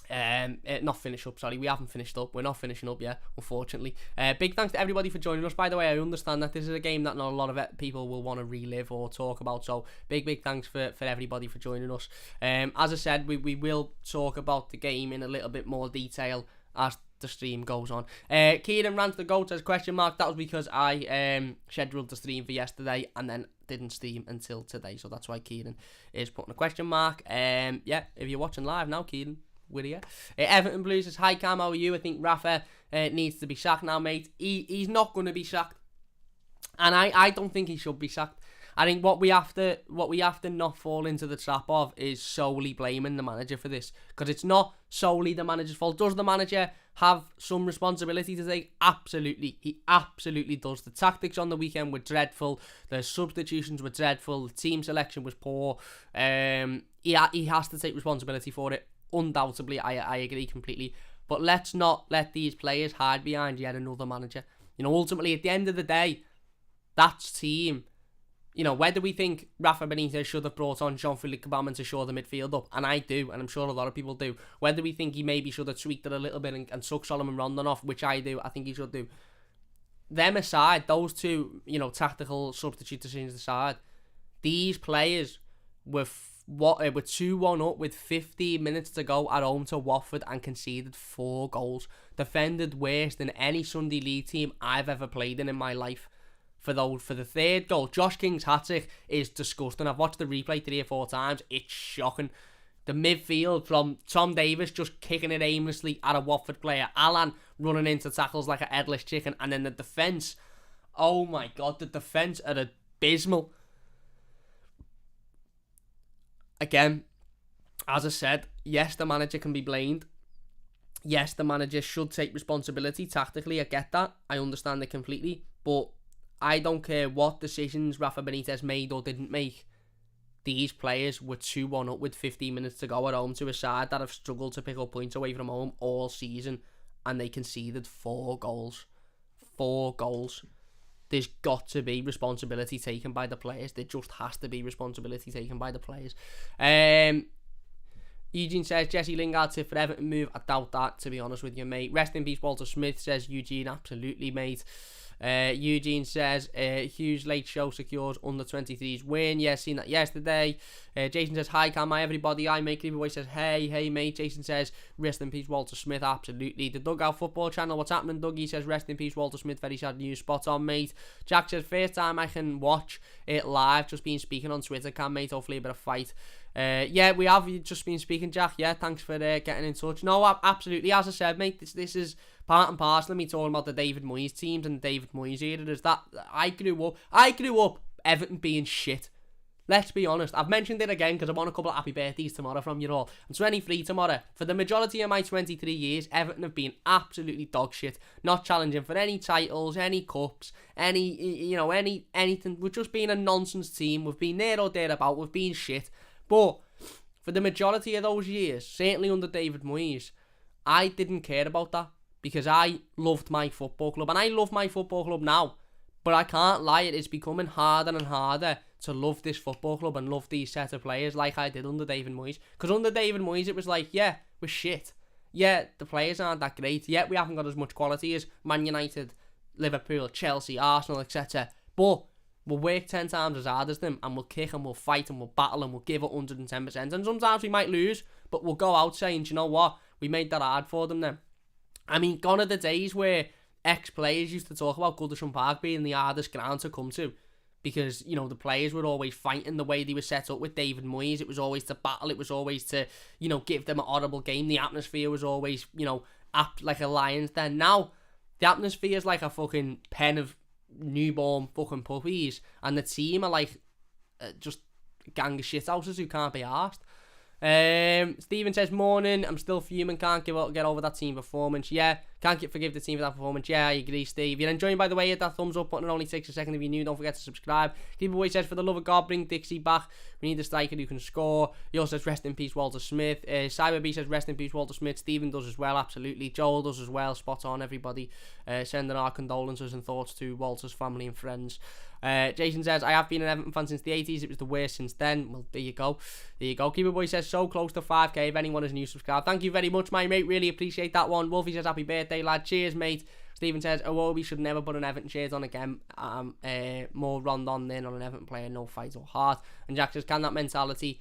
[SPEAKER 1] Not finish up, sorry. We haven't finished up. We're not finishing up yet, unfortunately. Big thanks to everybody for joining us. By the way, I understand that this is a game that not a lot of people will want to relive or talk about. So big thanks for everybody for joining us. As I said, we will talk about the game in a little bit more detail as the stream goes on. Kieran Rants the Goat says question mark. That was because I scheduled the stream for yesterday and then didn't stream until today. So that's why Kieran is putting a question mark. If you're watching live now, Kieran, we're here. Everton Blues says, hi Cam, how are you? I think Rafa needs to be sacked now, mate. He's not going to be sacked. And I don't think he should be sacked. I think what we have to not fall into the trap of is solely blaming the manager for this, because it's not solely the manager's fault. Does the manager have some responsibility to take? Absolutely, he absolutely does. The tactics on the weekend were dreadful. The substitutions were dreadful. The team selection was poor. He has to take responsibility for it. Undoubtedly, I agree completely. But let's not let these players hide behind yet another manager. Ultimately, at the end of the day, that's team. Whether we think Rafa Benitez should have brought on Jean-Philippe Gbamin to shore the midfield up, and I do, and I'm sure a lot of people do. Whether we think he maybe should have tweaked it a little bit and took Solomon Rondon off, which I do, I think he should do. Them aside, those two, tactical substitute decisions aside, these players were 2-1 up with 15 minutes to go at home to Watford and conceded 4 goals. Defended worse than any Sunday League team I've ever played in my life. For the third goal, Josh King's hat-trick is disgusting. I've watched the replay 3 or 4 times. It's shocking. The midfield from Tom Davis just kicking it aimlessly at a Watford player. Alan running into tackles like a headless chicken. And then the defence. Oh my God, the defence are abysmal. Again, as I said, yes, the manager can be blamed. Yes, the manager should take responsibility tactically. I get that. I understand it completely. But I don't care what decisions Rafa Benitez made or didn't make. These players were 2-1 up with 15 minutes to go at home to a side that have struggled to pick up points away from home all season, and they conceded 4 goals. 4 goals. There's got to be responsibility taken by the players. There just has to be responsibility taken by the players. Eugene says, Jesse Lingard tip for Everton move. I doubt that, to be honest with you, mate. Rest in peace, Walter Smith, says Eugene. Absolutely, mate. Eugene says, huge late show secures under 23's win. Yeah, seen that yesterday. Jason says, hi, Cam, hi, everybody. Hi, mate. Boy says, hey, mate. Jason says, rest in peace, Walter Smith. Absolutely. The Dugout Football Channel, what's happening, Dougie? Says, rest in peace, Walter Smith. Very sad news. Spot on, mate. Jack says, first time I can watch it live. Just been speaking on Twitter, Cam, mate. Hopefully a bit of fight. Yeah, we have just been speaking, Jack. Yeah, thanks for getting in touch. No, absolutely. As I said, mate, this is part and parcel of me talking about the David Moyes teams and the David Moyes era. Is that I grew up Everton being shit. Let's be honest. I've mentioned it again because I want a couple of happy birthdays tomorrow from you all. I'm 23 tomorrow. For the majority of my 23 years, Everton have been absolutely dog shit. Not challenging for any titles, any cups, anything. We've just been a nonsense team. We've been there or thereabout. We've been shit. But for the majority of those years, certainly under David Moyes, I didn't care about that because I loved my football club. And I love my football club now. But I can't lie, it is becoming harder and harder to love this football club and love these set of players like I did under David Moyes. Because under David Moyes, it was like, yeah, we're shit. Yeah, the players aren't that great. Yeah, we haven't got as much quality as Man United, Liverpool, Chelsea, Arsenal, etc. But we'll work 10 times as hard as them and we'll kick and we'll fight and we'll battle and we'll give it 110%. And sometimes we might lose, but we'll go out saying, do you know what? We made that hard for them then. I mean, gone are the days where ex-players used to talk about Goodison Park being the hardest ground to come to because, the players were always fighting the way they were set up with David Moyes. It was always to battle. It was always to, give them an audible game. The atmosphere was always, apt like a lion's den. Now, the atmosphere is like a fucking pen of newborn fucking puppies and the team are like just a gang of shithouses who can't be arsed. Stephen says, morning, I'm still fuming, can't get over that team performance. Yeah, can't forgive the team for that performance. Yeah, I agree, Steve. If you're enjoying, by the way, hit that thumbs up button. It only takes a second. If you're new, don't forget to subscribe. Boy says, for the love of God, bring Dixie back. We need a striker who can score. He also says, rest in peace, Walter Smith. Cyber B says, rest in peace, Walter Smith. Stephen does as well, absolutely. Joel does as well. Spot on, everybody. Sending our condolences and thoughts to Walter's family and friends. Jason says, I have been an Everton fan since the 80s. It was the worst since then. Well, there you go. Keeper Boy says, so close to 5k. If anyone is new, subscribe. Thank you very much, my mate. Really appreciate that one. Wolfie says, happy birthday, lad. Cheers, mate. Stephen says, we should never put an Everton shirt on again. More Rondon than on an Everton player. No fight or heart. And Jack says, can that mentality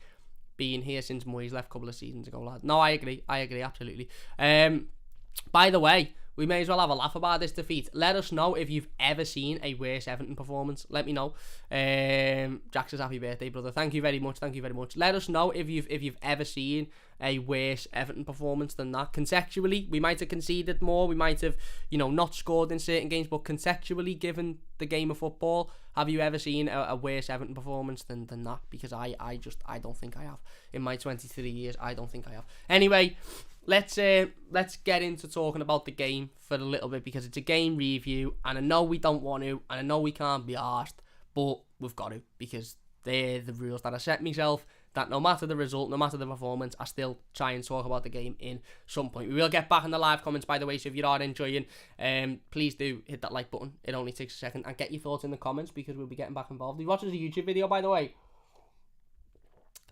[SPEAKER 1] be in here since Moyes left a couple of seasons ago, lad? No, I agree, absolutely. By the way, we may as well have a laugh about this defeat. Let us know if you've ever seen a worse Everton performance. Let me know. Jack says, happy birthday, brother. Thank you very much. Let us know if you've ever seen a worse Everton performance than that. Conceptually, we might have conceded more. We might have, not scored in certain games. But conceptually, given the game of football, have you ever seen a worse Everton performance than that? Because I don't think I have. In my 23 years, I don't think I have. Anyway, let's get into talking about the game for a little bit because it's a game review and I know we don't want to and I know we can't be arsed, but we've got to because they're the rules that I set myself, that no matter the result, no matter the performance, I still try and talk about the game in some point. We will get back in the live comments, by the way, so if you are enjoying, please do hit that like button. It only takes a second, and get your thoughts in the comments because we'll be getting back involved. If you watch this a YouTube video, by the way,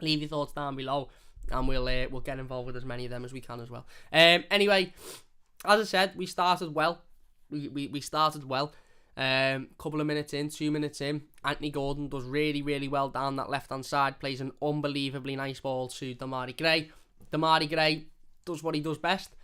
[SPEAKER 1] leave your thoughts down below. And we'll get involved with as many of them as we can as well. Anyway, as I said, we started well. We started well. Couple of minutes in, 2 minutes in, Anthony Gordon does really, really well down that left-hand side. Plays an unbelievably nice ball to Demarai Gray. Demarai Gray does what he does best.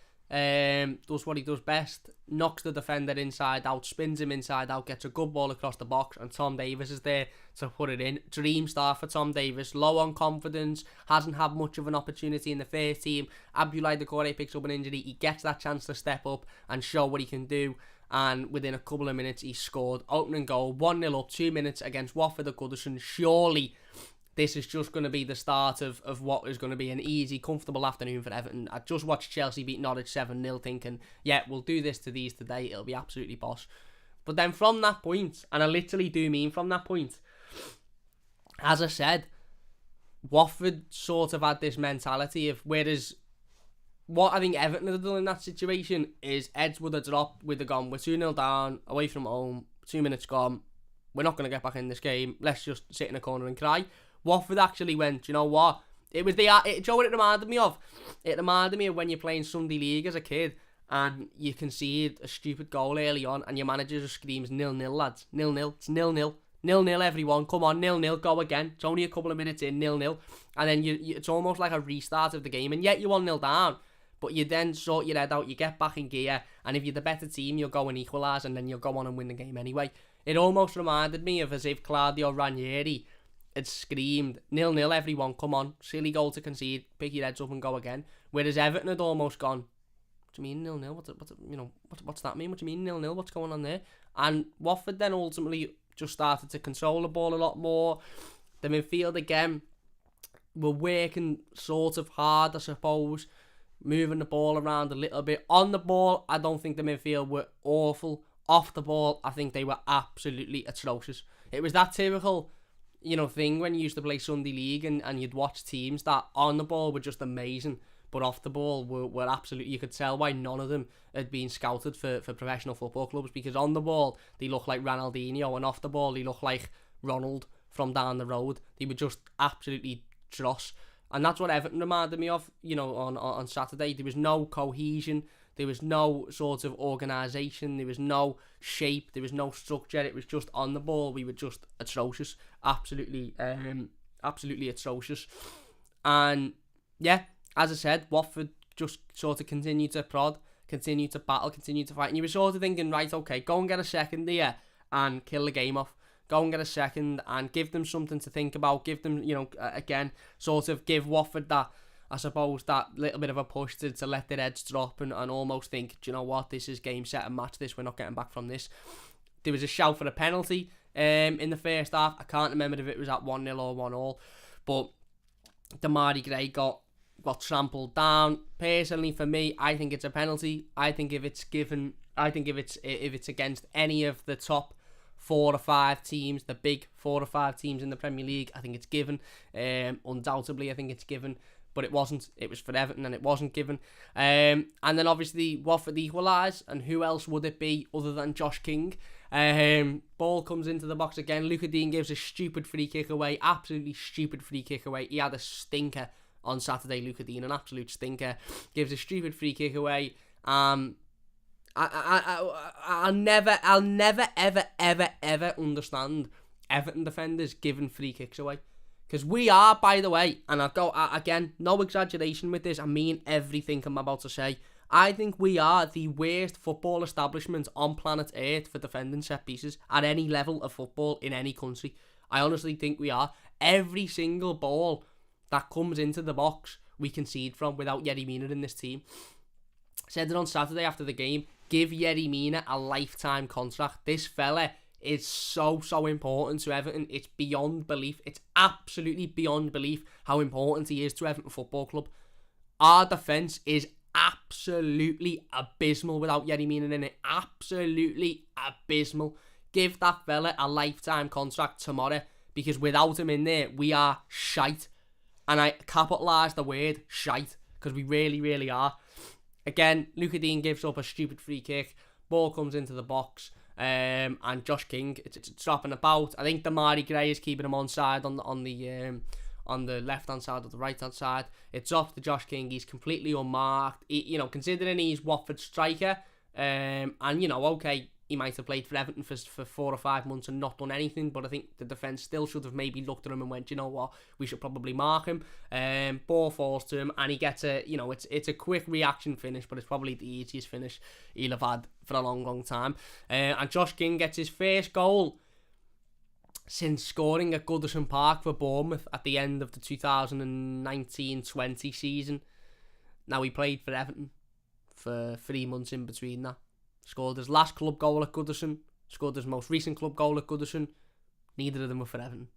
[SPEAKER 1] Knocks the defender inside out, spins him inside out, gets a good ball across the box, and Tom Davies is there to put it in. Dream start for Tom Davies, low on confidence, hasn't had much of an opportunity in the first team. Abdoulaye Doucouré picks up an injury, he gets that chance to step up and show what he can do, and within a couple of minutes he scored. Opening goal, 1-0 up, 2 minutes against Watford at Goodison. Surely this is just going to be the start of what is going to be an easy, comfortable afternoon for Everton. I just watched Chelsea beat Norwich 7-0 thinking, yeah, we'll do this to these today. It'll be absolutely boss. But then from that point, and I literally do mean from that point, as I said, Watford sort of had this mentality of, whereas what I think Everton have done in that situation is Eds would have dropped, would have gone, we're 2-0 down, away from home, 2 minutes gone, we're not going to get back in this game, let's just sit in a corner and cry. Watford actually went, you know what, It was Joe, what it reminded me of? It reminded me of when you're playing Sunday League as a kid and you concede a stupid goal early on and your manager just screams 0-0, lads. 0-0. It's 0-0. 0-0, everyone. Come on, 0-0. Go again. It's only a couple of minutes in, 0-0. And then it's almost like a restart of the game. And yet you're 1-0 down. But you then sort your head out, you get back in gear, and if you're the better team, you'll go and equalise, and then you'll go on and win the game anyway. It almost reminded me of as if Claudio Ranieri had screamed, 0-0, everyone, come on, silly goal to concede, pick your heads up and go again. Whereas Everton had almost gone, what do you mean 0-0? What's that mean? What do you mean 0-0? What's going on there? And Watford then ultimately just started to control the ball a lot more. The midfield again were working sort of hard, I suppose, moving the ball around a little bit. On the ball, I don't think the midfield were awful. Off the ball, I think they were absolutely atrocious. It was that typical, thing when you used to play Sunday League and you'd watch teams that on the ball were just amazing, but off the ball were absolutely, you could tell why none of them had been scouted for professional football clubs, because on the ball, they looked like Ronaldinho, and off the ball, they looked like Ronald from down the road. They were just absolutely dross. And that's what Everton reminded me of, on Saturday. There was no cohesion. There was no sort of organisation. There was no shape. There was no structure. It was just on the ball. We were just atrocious. Absolutely atrocious. And, yeah, as I said, Watford just sort of continued to prod, continued to battle, continued to fight. And you were sort of thinking, right, okay, go and get a second here and kill the game off. Go and get a second and give them something to think about. Give them, again, sort of give Watford that, I suppose, that little bit of a push to let their heads drop and almost think, do you know what, this is game, set and match this. We're not getting back from this. There was a shout for a penalty in the first half. I can't remember if it was at 1-0 or 1-1. But Demarai Gray got trampled down. Personally, for me, I think it's a penalty. I think if it's against any of the top 4 or 5 teams, the big 4 or 5 teams in the Premier League, I think it's given. Undoubtedly, I think it's given, but it wasn't. It was for Everton and it wasn't given. And then obviously Watford equalised, and who else would it be other than Josh King? Ball comes into the box again. Luca Dean gives a stupid free kick away, absolutely stupid free kick away. He had a stinker on Saturday, Luca Dean, an absolute stinker. Gives a stupid free kick away. I'll never ever understand Everton defenders giving free kicks away, because we are, by the way, and I'll go again, no exaggeration with this, I mean everything I'm about to say, I think we are the worst football establishment on planet Earth for defending set pieces at any level of football in any country. I honestly think we are. Every single ball that comes into the box we concede from without Yerry Mina in this team. Said it on Saturday after the game, give Yerry Mina a lifetime contract. This fella is so important to Everton. It's beyond belief. It's absolutely beyond belief how important he is to Everton Football Club. Our defence is absolutely abysmal without Yerry Mina in it. Absolutely abysmal. Give that fella a lifetime contract tomorrow, because without him in there, we are shite. And I capitalise the word shite, because we really, really are. Again, Luca Dean gives up a stupid free kick. Ball comes into the box. And Josh King, it's dropping about. I think Demarai Gray is keeping him onside on the left hand side or the right hand side. It's off to Josh King. He's completely unmarked. Considering he's Watford striker, and okay, he might have played for Everton for 4 or 5 months and not done anything, but I think the defence still should have maybe looked at him and went, you know what, we should probably mark him. Ball falls to him and he gets it's a quick reaction finish, but it's probably the easiest finish he'll have had for a long time. And Josh King gets his first goal since scoring at Goodison Park for Bournemouth at the end of the 2019-20 season. Now, he played for Everton for 3 months in between that. Scored his last club goal at Goodison. Scored his most recent club goal at Goodison. Neither of them were for Everton.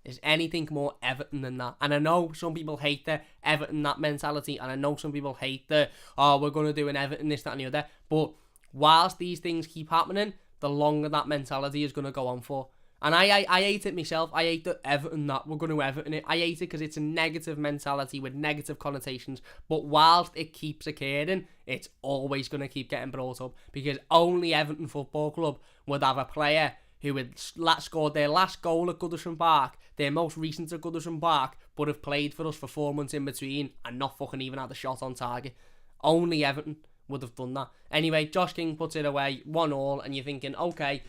[SPEAKER 1] Is anything more Everton than that? And I know some people hate the Everton that mentality. And I know some people hate the, we're going to do an Everton this, that and the other. But whilst these things keep happening, the longer that mentality is going to go on for. And I hate it myself. I hate the Everton that we're going to Everton it. I hate it because it's a negative mentality with negative connotations. But whilst it keeps occurring, it's always going to keep getting brought up, because only Everton Football Club would have a player who had scored their last goal at Goodison Park, their most recent at Goodison Park, but have played for us for 4 months in between and not fucking even had a shot on target. Only Everton would have done that. Anyway, Josh King puts it away, 1-1, and you're thinking, okay,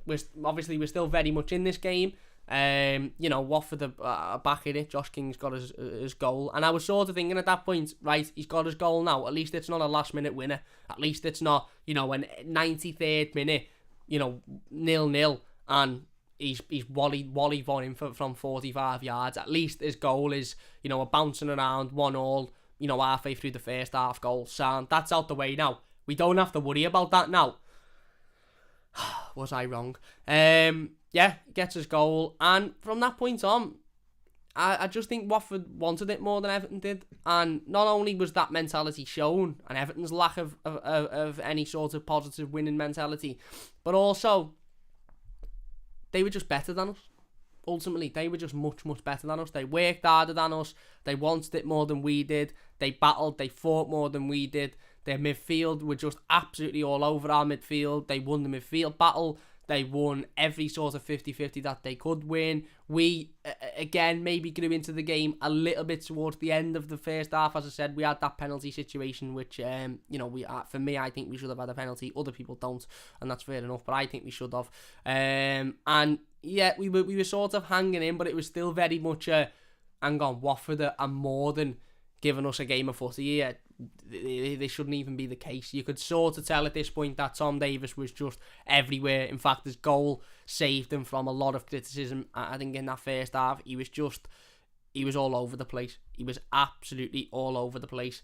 [SPEAKER 1] we're still very much in this game. Watford are back in it. Josh King's got his goal, and I was sort of thinking at that point, right, he's got his goal now. At least it's not a last minute winner. At least it's not, a 93rd minute, 0-0, and he's volleyed on him from 45 yards. At least his goal is, a bouncing around 1-1, halfway through the first half goal. So that's out the way now. We don't have to worry about that now. Was I wrong? Gets his goal, and from that point on, I just think Watford wanted it more than Everton did, and not only was that mentality shown, and Everton's lack of any sort of positive winning mentality, but also they were just better than us. Ultimately, they were just much, much better than us. They worked harder than us. They wanted it more than we did. They battled. They fought more than we did. Their midfield were just absolutely all over our midfield. They won the midfield battle. They won every sort of 50-50 that they could win. We, again, maybe grew into the game a little bit towards the end of the first half. As I said, we had that penalty situation, which, for me, I think we should have had a penalty. Other people don't, and that's fair enough, but I think we should have. We were sort of hanging in, but it was still very much Watford are more than giving us a game of footy here. They shouldn't even be the case. You could sort of tell at this point that Tom Davies was just everywhere. In fact, his goal saved him from a lot of criticism. I think in that first half, he was all over the place. He was absolutely all over the place.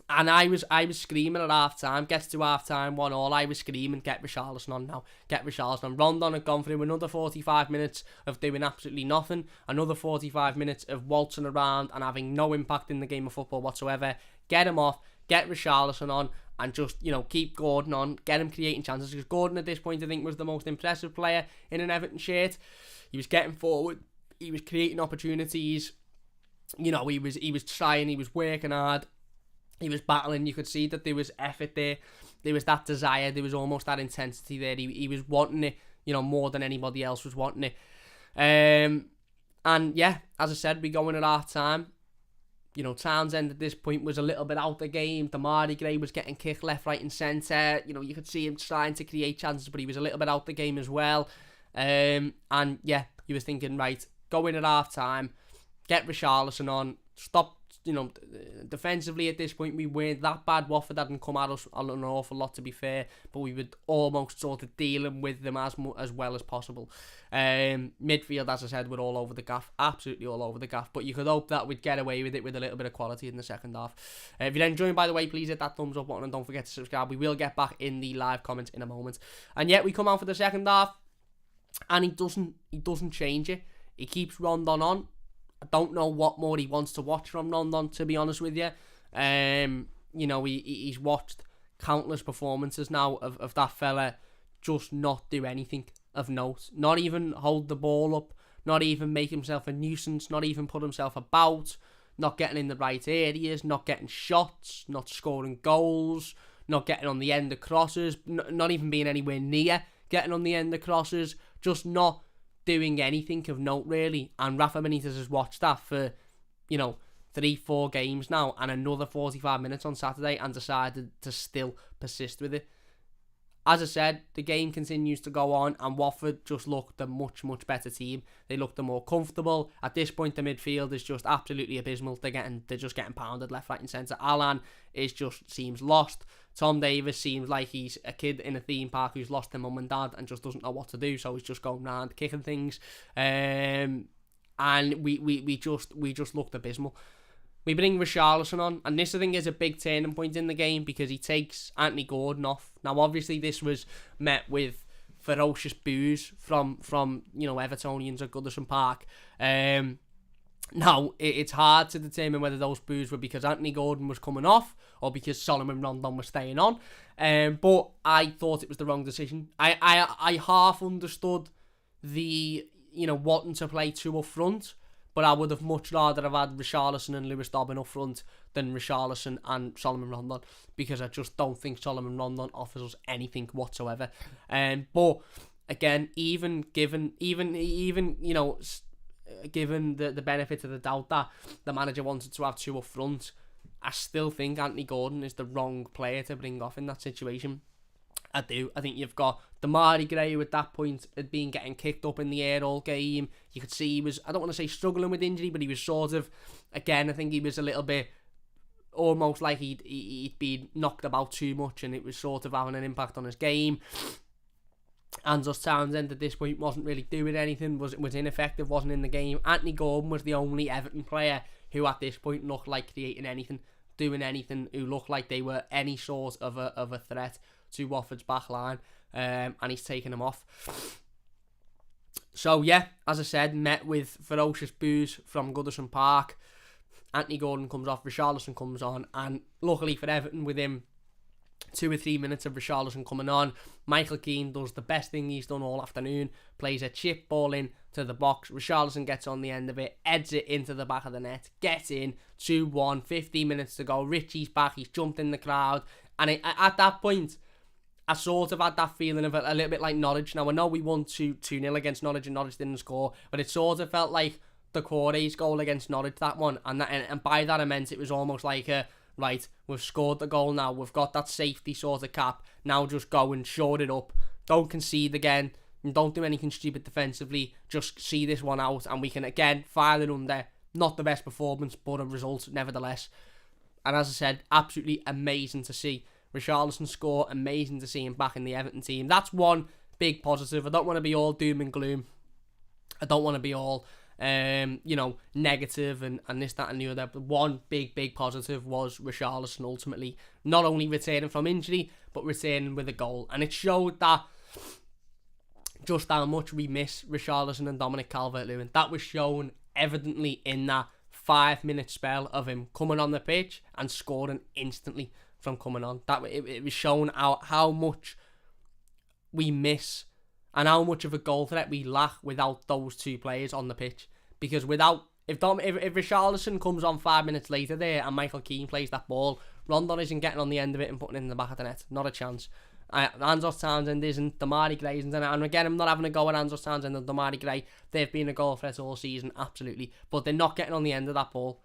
[SPEAKER 1] And I was screaming at half time. Gets to half time, 1-1. I was screaming, get Richarlison on now. Get Richarlison on. Rondon had gone through another 45 minutes of doing absolutely nothing. Another 45 minutes of waltzing around and having no impact in the game of football whatsoever. Get him off. Get Richarlison on. And just, keep Gordon on. Get him creating chances. Because Gordon at this point, I think, was the most impressive player in an Everton shirt. He was getting forward. He was creating opportunities. He was trying. He was working hard. He was battling. You could see that there was effort there. There was that desire. There was almost that intensity there. He was wanting it, more than anybody else was wanting it. As I said, we go in at half time. Townsend at this point was a little bit out the game. TheMightyBlues was getting kicked left, right and centre. You could see him trying to create chances, but he was a little bit out the game as well. You was thinking, right, go in at half time, get Richarlison on, stop. Defensively at this point we weren't that bad. Watford hadn't come at us an awful lot, to be fair, but we were almost sort of dealing with them as well as possible. Midfield, as I said, were all over the gaff, absolutely all over the gaff, but you could hope that we'd get away with it with a little bit of quality in the second half. If you're enjoying, by the way, please hit that thumbs up button and don't forget to subscribe. We will get back in the live comments in a moment. And yet we come out for the second half and he doesn't change it. He keeps Rondon on. I don't know what more he wants to watch from Rondon, to be honest with you. He's watched countless performances now of that fella just not do anything of note. Not even hold the ball up, not even make himself a nuisance, not even put himself about, not getting in the right areas, not getting shots, not scoring goals, not getting on the end of crosses, not even being anywhere near getting on the end of crosses, just not doing anything of note, really. And Rafa Benitez has watched that for 3-4 games now and another 45 minutes on Saturday and decided to still persist with it. As I said, the game continues to go on and Watford just looked a much, much better team. They looked more comfortable. At this point, the midfield is just absolutely abysmal. They're just getting pounded left, right and centre. Alan seems lost. Tom Davies seems like he's a kid in a theme park who's lost their mum and dad and just doesn't know what to do, so he's just going around kicking things. And we just looked abysmal. We bring Richarlison on, and this I think is a big turning point in the game because he takes Anthony Gordon off. Now, obviously, this was met with ferocious boos from Evertonians at Goodison Park. Now, it's hard to determine whether those boos were because Anthony Gordon was coming off or because Solomon Rondon was staying on. But I thought it was the wrong decision. I half understood the wanting to play two up front, but I would have much rather have had Richarlison and Lewis Dobbin up front than Richarlison and Solomon Rondon, because I just don't think Solomon Rondon offers us anything whatsoever. But again, even given given the benefit of the doubt that the manager wanted to have two up front, I still think Anthony Gordon is the wrong player to bring off in that situation. I do. I think you've got Demarai Gray, who at that point had been getting kicked up in the air all game. You could see he was, I don't want to say struggling with injury, but he was sort of, again, I think he was a little bit almost like he'd been knocked about too much, and it was sort of having an impact on his game. Andros Townsend at this point wasn't really doing anything, was ineffective, wasn't in the game. Anthony Gordon was the only Everton player who at this point looked like creating anything, doing anything, who looked like they were any sort of a threat to Watford's back line, and he's taken them off. So yeah, as I said, met with ferocious boos from Goodison Park. Anthony Gordon comes off, Richarlison comes on, and luckily for Everton, within 2 or 3 minutes of Richarlison coming on, Michael Keane does the best thing he's done all afternoon, plays a chip ball in to the box. Richarlison gets on the end of it, heads it into the back of the net, gets in, 2-1, 15 minutes to go. Richie's back, he's jumped in the crowd, and at that point, I sort of had that feeling of a little bit like Norwich. Now, I know we won 2-0 against Norwich and Norwich didn't score, but it sort of felt like the Corey's goal against Norwich, that one, and by that I meant it was almost like right, we've scored the goal now, we've got that safety sort of cap, now just go and shore it up, don't concede again, and don't do anything stupid defensively, just see this one out, and we can again file it under. Not the best performance, but a result nevertheless. And as I said, absolutely amazing to see Richarlison score, amazing to see him back in the Everton team. That's one big positive. I don't want to be all doom and gloom. I don't want to be all negative and this, that and the other. But one big positive was Richarlison ultimately not only returning from injury, but returning with a goal. And it showed that just how much we miss Richarlison and Dominic Calvert-Lewin. That was shown evidently in that 5-minute spell of him coming on the pitch and scoring instantly from coming on. That it was shown how much we miss and how much of a goal threat we lack without those two players on the pitch. Because if Richarlison comes on 5 minutes later there and Michael Keane plays that ball, Rondon isn't getting on the end of it and putting it in the back of the net. Not a chance. Andros Townsend isn't, Demarai Gray isn't, and again, I'm not having a go at Andros Townsend and Demarai Gray. They've been a goal threat all season, absolutely, but they're not getting on the end of that ball.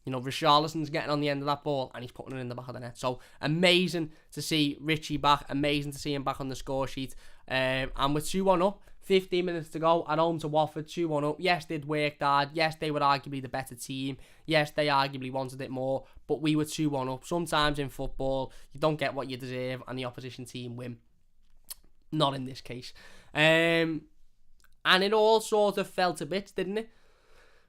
[SPEAKER 1] Richarlison's getting on the end of that ball and he's putting it in the back of the net. So amazing to see Richie back, amazing to see him back on the score sheet. And with 2-1 up, 15 minutes to go at home to Watford, 2-1 up. Yes, they'd worked hard. Yes, they were arguably the better team. Yes, they arguably wanted it more, but we were 2-1 up. Sometimes in football, you don't get what you deserve and the opposition team win. Not in this case. And it all sort of fell to bits, didn't it?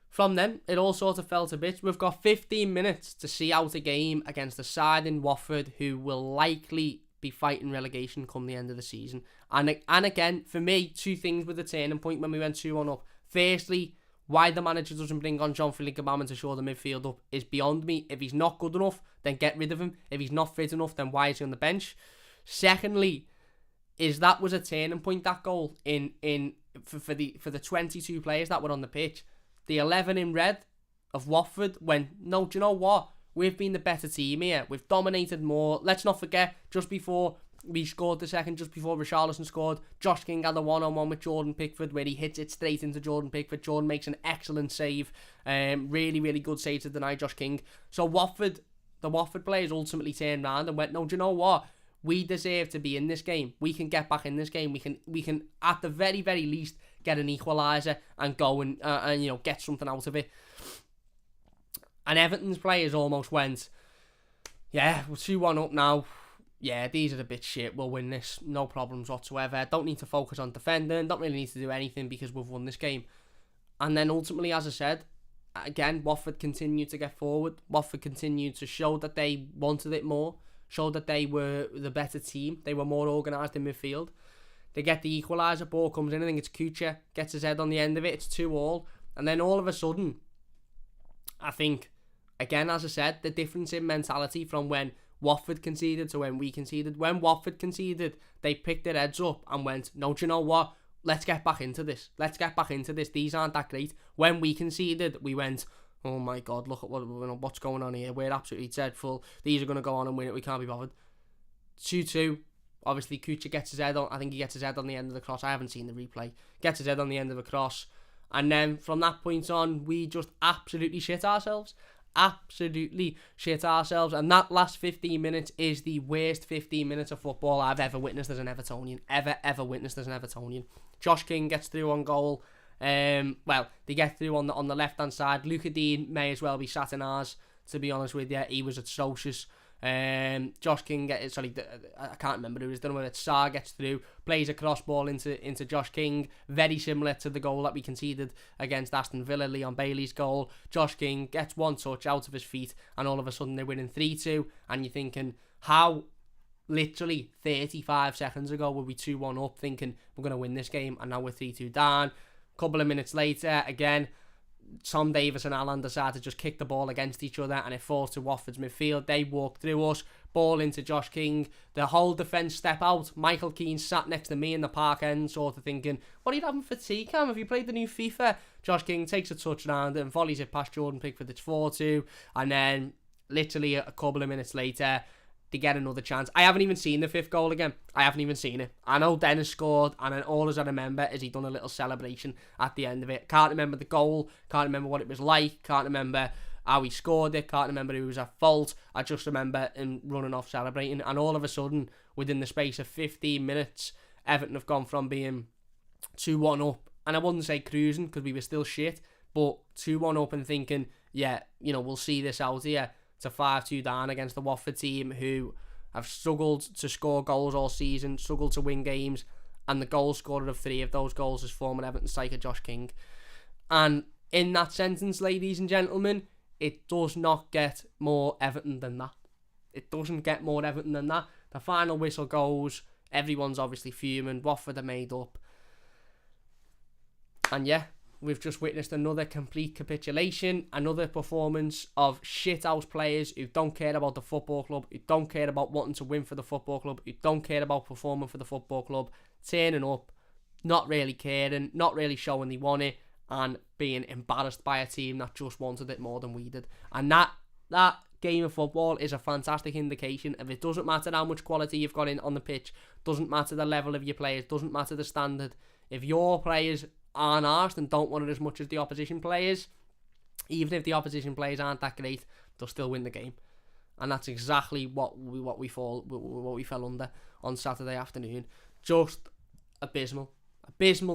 [SPEAKER 1] From then, it all sort of fell to bits. We've got 15 minutes to see out a game against a side in Watford who will likely be fighting relegation come the end of the season. And again, for me, two things were the turning point when we went 2-1 up. Firstly, why the manager doesn't bring on Jean-Philippe Gbamin to shore the midfield up is beyond me. If he's not good enough, then get rid of him. If he's not fit enough, then why is he on the bench? Secondly, is that was a turning point, that goal for the 22 players that were on the pitch. The 11 in red of Watford went, no, do you know what? We've been the better team here. We've dominated more. Let's not forget, just before we scored the second, just before Richarlison scored, Josh King had a one-on-one with Jordan Pickford where he hits it straight into Jordan Pickford. Jordan makes an excellent save. Really, really good save to deny Josh King. So the Watford players ultimately turned around and went, no, do you know what? We deserve to be in this game. We can get back in this game. We can at the very, very least get an equaliser and go and get something out of it. And Everton's players almost went, yeah, we're 2-1 up now. Yeah, these are a bit shit. We'll win this. No problems whatsoever. Don't need to focus on defending. Don't really need to do anything because we've won this game. And then ultimately, as I said, again, Watford continued to get forward. Watford continued to show that they wanted it more. Showed that they were the better team. They were more organised in midfield. They get the equaliser, ball comes in, I think it's Kucha, gets his head on the end of it, it's 2-2. And then all of a sudden, I think, again, as I said, the difference in mentality from when Watford conceded to when we conceded. When Watford conceded, they picked their heads up and went, no, do you know what? let's get back into this. Let's get back into this. These aren't that great. When we conceded, we went, oh my God, look at what's going on here. We're absolutely dreadful. These are going to go on and win it. We can't be bothered. 2-2. Obviously, Kucha gets his head on. I think he gets his head on the end of the cross. I haven't seen the replay. Gets his head on the end of the cross. And then from that point on, we just absolutely shit ourselves. Absolutely shit ourselves. And that last 15 minutes is the worst 15 minutes of football I've ever witnessed as an Evertonian. Ever witnessed as an Evertonian. Josh King gets through on goal. Well, they get through on the left-hand side. Luca Dean may as well be sat in ours, to be honest with you. He was atrocious. Josh King I can't remember who it was. Don't know whether it's Sarr gets through, plays a cross ball into Josh King, very similar to the goal that we conceded against Aston Villa, Leon Bailey's goal. Josh King gets one touch out of his feet, and all of a sudden they're winning 3-2, and you're thinking, how literally 35 seconds ago were we 2-1 up, thinking we're going to win this game, and now we're 3-2 down. Couple of minutes later, again, Tom Davies and Alan decide to just kick the ball against each other, and it falls to Watford's midfield. They walk through us, ball into Josh King. The whole defence step out. Michael Keane sat next to me in the park end, sort of thinking, what are you having for tea, Cam? Have you played the new FIFA? Josh King takes a touch round and volleys it past Jordan Pickford. It's 4-2, and then literally a couple of minutes later, they get another chance. I haven't even seen the fifth goal again. I haven't even seen it. I know Dennis scored, and then all as I remember is he done a little celebration at the end of it. Can't remember the goal. Can't remember what it was like. Can't remember how he scored it. Can't remember who was at fault. I just remember him running off celebrating, and all of a sudden, within the space of 15 minutes, Everton have gone from being 2-1 up, and I wouldn't say cruising because we were still shit, but 2-1 up and thinking, yeah, we'll see this out here, to 5-2 down against the Watford team, who have struggled to score goals all season, struggled to win games, and the goal scorer of 3 of those goals is former Everton striker Josh King. And in that sentence, ladies and gentlemen, it does not get more Everton than that. It doesn't get more Everton than that. The final whistle goes, everyone's obviously fuming, Watford are made up. And yeah, we've just witnessed another complete capitulation, another performance of shithouse players who don't care about the football club, who don't care about wanting to win for the football club, who don't care about performing for the football club, turning up, not really caring, not really showing they want it, and being embarrassed by a team that just wanted it more than we did. And that game of football is a fantastic indication of it doesn't matter how much quality you've got in on the pitch, doesn't matter the level of your players, doesn't matter the standard. If your players aren't arsed and don't want it as much as the opposition players, even if the opposition players aren't that great, they'll still win the game. And that's exactly what we fell under on Saturday afternoon. Just abysmal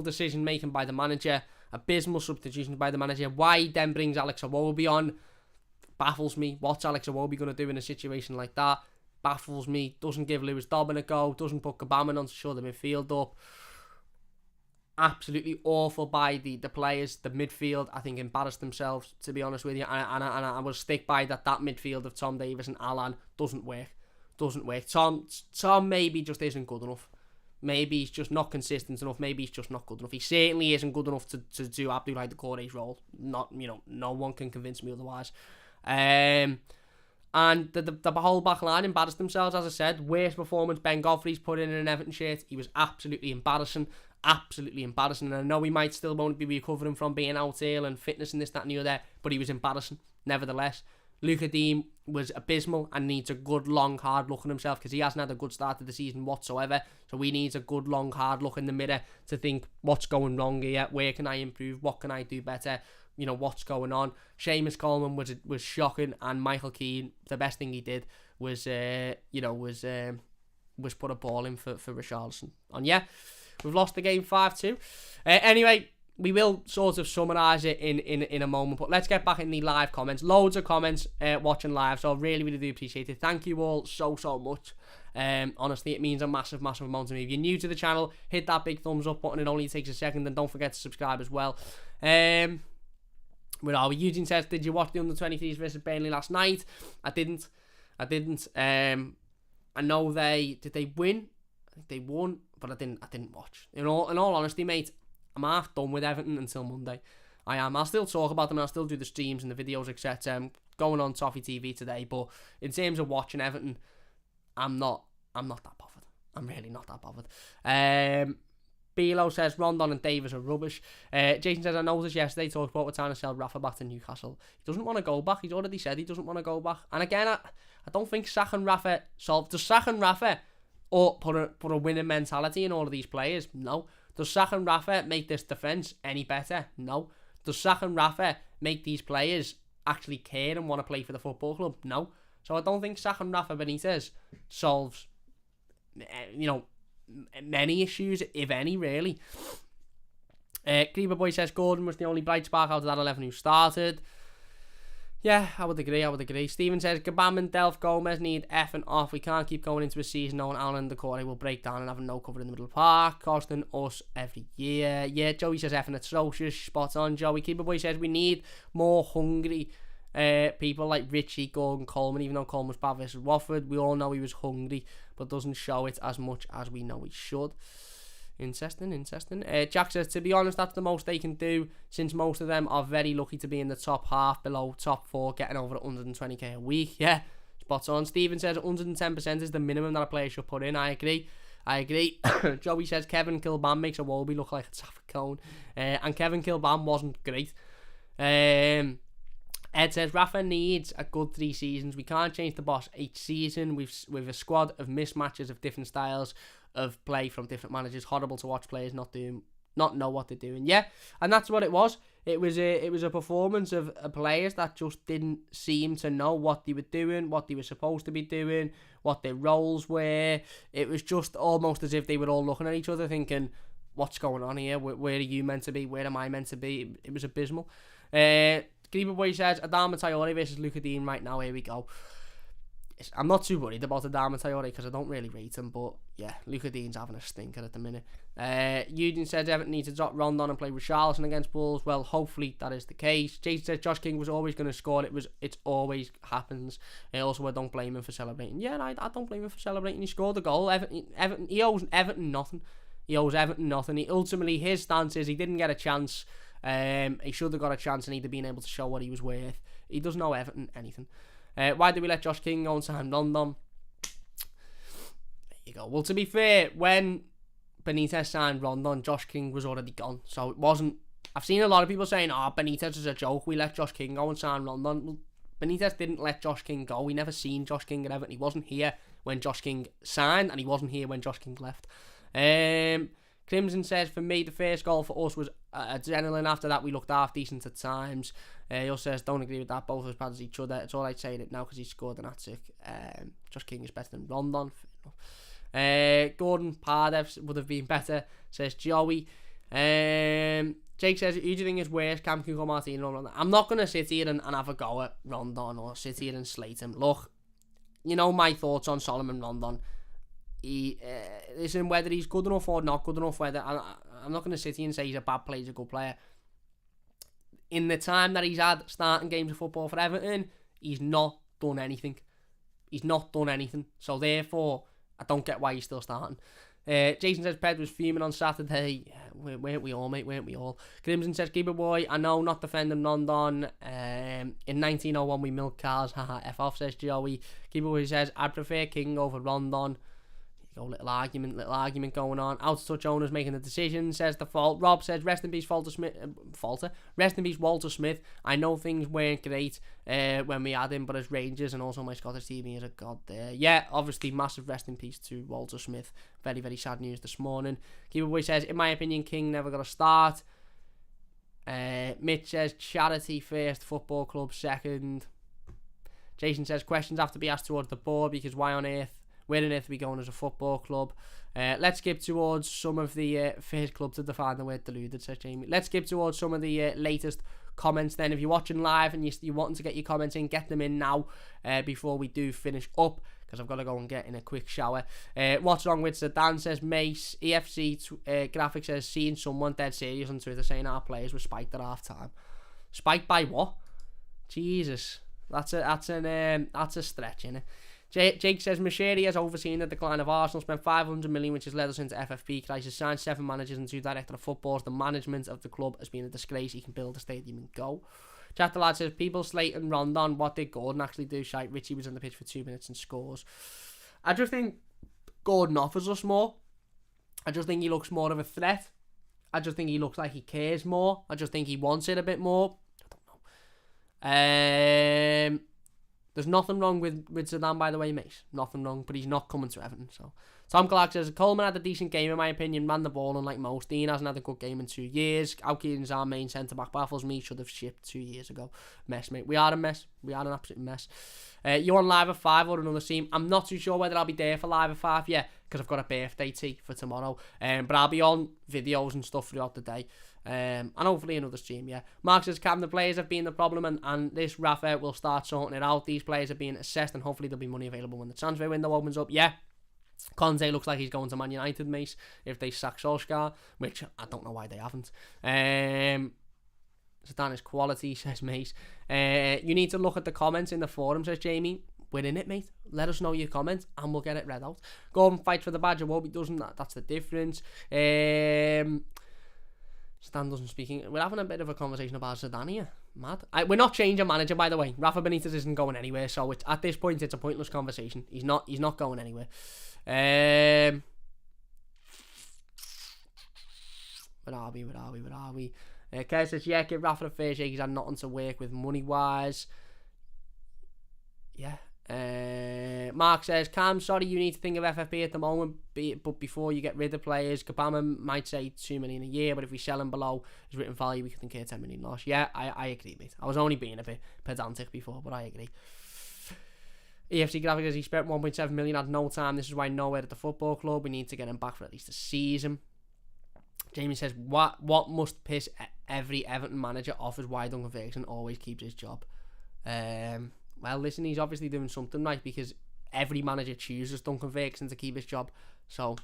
[SPEAKER 1] decision making by the manager, abysmal substitutions by the manager. Why he then brings Alex Iwobi on baffles me. What's Alex Iwobi going to do in a situation like that? Baffles me. Doesn't give Lewis Dobbin a go, doesn't put Kabaman on to show the midfield up. Absolutely awful by the players. The midfield, I think, embarrassed themselves, to be honest with you. And I will stick by that midfield of Tom Davies and Alan doesn't work. Tom maybe just isn't good enough. Maybe he's just not consistent enough. Maybe he's just not good enough. He certainly isn't good enough to do Abdoulaye Doucouré's role. No one can convince me otherwise. And the whole back line embarrassed themselves, as I said. Worst performance Ben Godfrey's put in an Everton shirt. He was absolutely embarrassing. And I know he might still won't be recovering from being out ill and fitness and this, that and the other, but he was embarrassing nevertheless. Luca Dean was abysmal and needs a good long hard look at himself, because he hasn't had a good start to the season whatsoever. So he needs a good long hard look in the mirror to think, what's going wrong here, where can I improve, what can I do better, what's going on. Seamus Coleman was shocking, and Michael Keane, the best thing he did was put a ball in for Richarlison. And yeah, we've lost the game 5-2. Anyway, we will sort of summarise it in a moment, but let's get back in the live comments. Loads of comments watching live, so I really do appreciate it. Thank you all so much. Honestly, it means a massive amount to me. If you're new to the channel, hit that big thumbs up button. It only takes a second, and don't forget to subscribe as well. Where are we? Eugene says, did you watch the under-23s versus Burnley last night? I didn't. I know did they win? I think they won, but I didn't watch. In all honesty, mate, I'm half done with Everton until Monday. I am. I'll still talk about them. I'll still do the streams and the videos, etc. Going on Toffee TV today, but in terms of watching Everton, I'm not that bothered. I'm really not that bothered. Bilo says Rondon and Davis are rubbish. Jason says, I noticed yesterday talked about we're trying to sell Rafa back to Newcastle. He doesn't want to go back. He's already said he doesn't want to go back. And again, I don't think sacking Rafa does sacking Rafa or put a winning mentality in all of these players? No. Does sacking Rafa make this defence any better? No. Does sacking Rafa make these players actually care and want to play for the football club? No. So I don't think sacking Rafa Benitez solves, many issues, if any, really. Creeper Boy says Gordon was the only bright spark out of that 11 who started. Yeah, I would agree. Steven says Gabam and Delph Gomez need effing off. We can't keep going into a season knowing Alan and Decore will break down and having no cover in the middle of the park, costing us every year. Yeah, Joey says effing atrocious. Spot on, Joey. Keeper Boy says we need more hungry people like Richie, Gordon, Coleman. Even though Coleman was bad versus Watford, we all know he was hungry, but doesn't show it as much as we know he should. Interesting. Jack says, to be honest, that's the most they can do, since most of them are very lucky to be in the top half, below top 4, getting over 120k a week. Yeah, spot on. Steven says 110% is the minimum that a player should put in. I agree. Joey says Kevin Kilban makes a Wolby look like a traffic cone. And Kevin Kilban wasn't great. Ed says Rafa needs a good 3 seasons. We can't change the boss each season. We've a squad of mismatches of different styles of play from different managers. Horrible to watch players not know what they're doing. Yeah, and that's what it was. It was a performance of players that just didn't seem to know what they were doing, what they were supposed to be doing, what their roles were. It was just almost as if they were all looking at each other thinking, what's going on here? Where are you meant to be? Where am I meant to be? It was abysmal. Creeper Boy says Adama Traore versus Luca Dean right now. Here we go. I'm not too worried about Adama Traore because I don't really rate him, but yeah, Luca Dean's having a stinker at the minute. Eugene says Everton need to drop Rondon and play Richarlison against Wolves. Well, hopefully that is the case. Jason says Josh King was always going to score. It always happens. Also, I don't blame him for celebrating. Yeah, I don't blame him for celebrating. He scored the goal. Everton, he owes Everton nothing. Ultimately, his stance is he didn't get a chance. He should have got a chance and he'd have been able to show what he was worth. He doesn't know Everton anything. Why did we let Josh King go and sign Rondon? There you go. Well, to be fair, when Benitez signed Rondon, Josh King was already gone. So it wasn't... I've seen a lot of people saying, Benitez is a joke. We let Josh King go and sign Rondon. Well, Benitez didn't let Josh King go. We never seen Josh King at Everton. He wasn't here when Josh King signed and he wasn't here when Josh King left. Crimson says, for me, the first goal for us was adrenaline. After that, we looked half decent at times. He also says, don't agree with that. Both as bad as each other. It's all right saying it now because he scored an hat-trick. Josh King is better than Rondon. Gordon Pardev would have been better, says Joey. Jake says, who do you think is worse, Cam Cuco, Martino or Rondon? I'm not going to sit here and have a go at Rondon or sit here and slate him. Look, you know my thoughts on Solomon Rondon. Listen, whether he's good enough or not good enough, I'm not going to sit here and say he's a bad player, he's a good player. In the time that he's had starting games of football for Everton, he's not done anything. So therefore, I don't get why he's still starting. Jason says Ped was fuming on Saturday. Yeah, weren't we all, mate? Weren't we all? Crimson says, Keeper Boy, I know, not defending Rondon. In 1901, we milked cars. Haha, F off, says Joey. Keeper Boy says, I'd prefer King over Rondon. Little argument going on. Out of touch owners making the decision, says the fault. Rob says, rest in peace Walter Smith. Rest in peace Walter Smith. I know things weren't great when we had him, but as Rangers and also my Scottish TV is a god there. Yeah, obviously massive rest in peace to Walter Smith. Very, very sad news this morning. Keeper Boy says, in my opinion, King never got a start. Mitch says, charity first, football club second. Jason says, questions have to be asked towards the board because where on earth are we going as a football club? Let's skip towards some of the first club to define the word deluded, says Jamie. Let's skip towards some of the latest comments then. If you're watching live and you're wanting to get your comments in, get them in now before we do finish up, because I've got to go and get in a quick shower. What's wrong with Zidane, says Mace. EFC graphic says, seeing someone dead serious on Twitter saying our players were spiked at half time. Spiked by what? Jesus, that's a stretch, innit? Jake says Macheri has overseen the decline of Arsenal, spent 500 million, which has led us into FFP crisis, signed 7 managers and 2 director of footballs. The management of the club has been a disgrace. He can build a stadium and go. Chat the lad says, people slating Rondon, what did Gordon actually do? Shite, Richie was on the pitch for 2 minutes and scores. I just think Gordon offers us more. I just think he looks more of a threat. I just think he looks like he cares more. I just think he wants it a bit more. I don't know. There's nothing wrong with Zidane, by the way, mate. Nothing wrong, but he's not coming to Everton. So Tom Clark says, Coleman had a decent game, in my opinion. Ran the ball, unlike most. Dean hasn't had a good game in 2 years. Alkeaton's our main centre-back. Baffles me. Should have shipped 2 years ago. Mess, mate. We are a mess. We are an absolute mess. You on live at 5 or another team? I'm not too sure whether I'll be there for live at 5 yet, because I've got a birthday tea for tomorrow. But I'll be on videos and stuff throughout the day. And hopefully another stream, yeah. Mark says, Cam, the players have been the problem, and this Rafa will start sorting it out. These players are being assessed, and hopefully there'll be money available when the transfer window opens up. Yeah. Conte looks like he's going to Man United, mate, if they sack Solskjaer, which I don't know why they haven't. Zidane is quality, says mate. You need to look at the comments in the forum, says Jamie. We're in it, mate. Let us know your comments, and we'll get it read out. Gordon fights for the badge. I hope he doesn't. That's the difference. Stan doesn't speak. We're having a bit of a conversation about Zidane here. Mad. We're not changing manager, by the way. Rafa Benitez isn't going anywhere, so at this point it's a pointless conversation. He's not going anywhere. Where are we? Kerr says, yeah, give Rafa a fair shake. He's had nothing to work with money-wise. Yeah. Mark says, Cam, sorry, you need to think of FFP at the moment, but before you get rid of players, Kabama might say 2 million a year, but if we sell him below his written value, we could incur 10 million loss. Yeah, I agree, mate. I was only being a bit pedantic before, but I agree. EFC Graphics, he spent 1.7 million at no time. This is why nowhere at the football club. We need to get him back for at least a season. Jamie says, what must piss every Everton manager off is why Duncan Ferguson always keeps his job. Well, listen, he's obviously doing something right, because every manager chooses Duncan Ferguson to keep his job. So,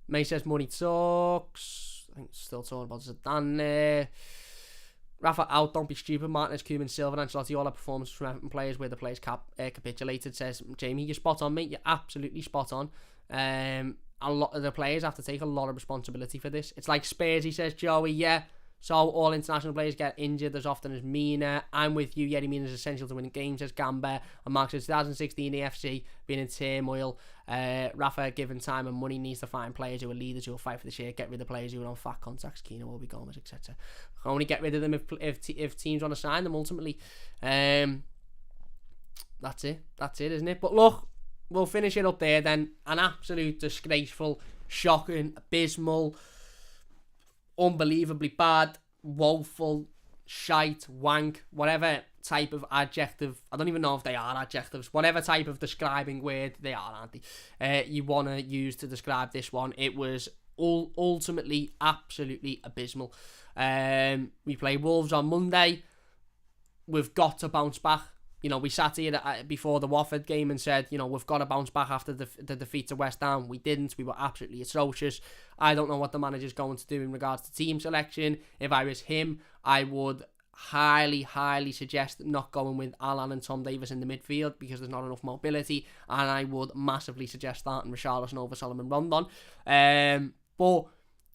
[SPEAKER 1] May says money talks. I think still talking about Zidane there. Rafa out, don't be stupid. Martinez, Koeman, Silva, and Ancelotti, all our performances from Everton players where the players capitulated, says Jamie. You're spot on, mate. You're absolutely spot on. A lot of the players have to take a lot of responsibility for this. It's like Spurs, he says, Joey, yeah. So all international players get injured as often as Mina. I'm with you. Yerry Mina is essential to winning games, says Gamba. And Mark says 2016 EFC being in turmoil. Rafa, given time and money, needs to find players who are leaders who will fight for the share. Get rid of players who are on fat contracts. Kino, Obi Gomez, etc. Only get rid of them if teams want to sign them. Ultimately, that's it, isn't it? But look, we'll finish it up there then. An absolute disgraceful, shocking, abysmal, unbelievably bad, woeful, shite, wank, whatever type of adjective, I don't even know if they are adjectives, whatever type of describing word they are, aren't they, you want to use to describe this one. It was ultimately absolutely abysmal. We play Wolves on Monday. We've got to bounce back. You know, we sat here before the Watford game and said, you know, we've got to bounce back after the defeat to West Ham. We didn't. We were absolutely atrocious. I don't know what the manager's going to do in regards to team selection. If I was him, I would highly suggest not going with Alan and Tom Davis in the midfield, because there's not enough mobility, and I would massively suggest starting Richarlison over Solomon Rondon. But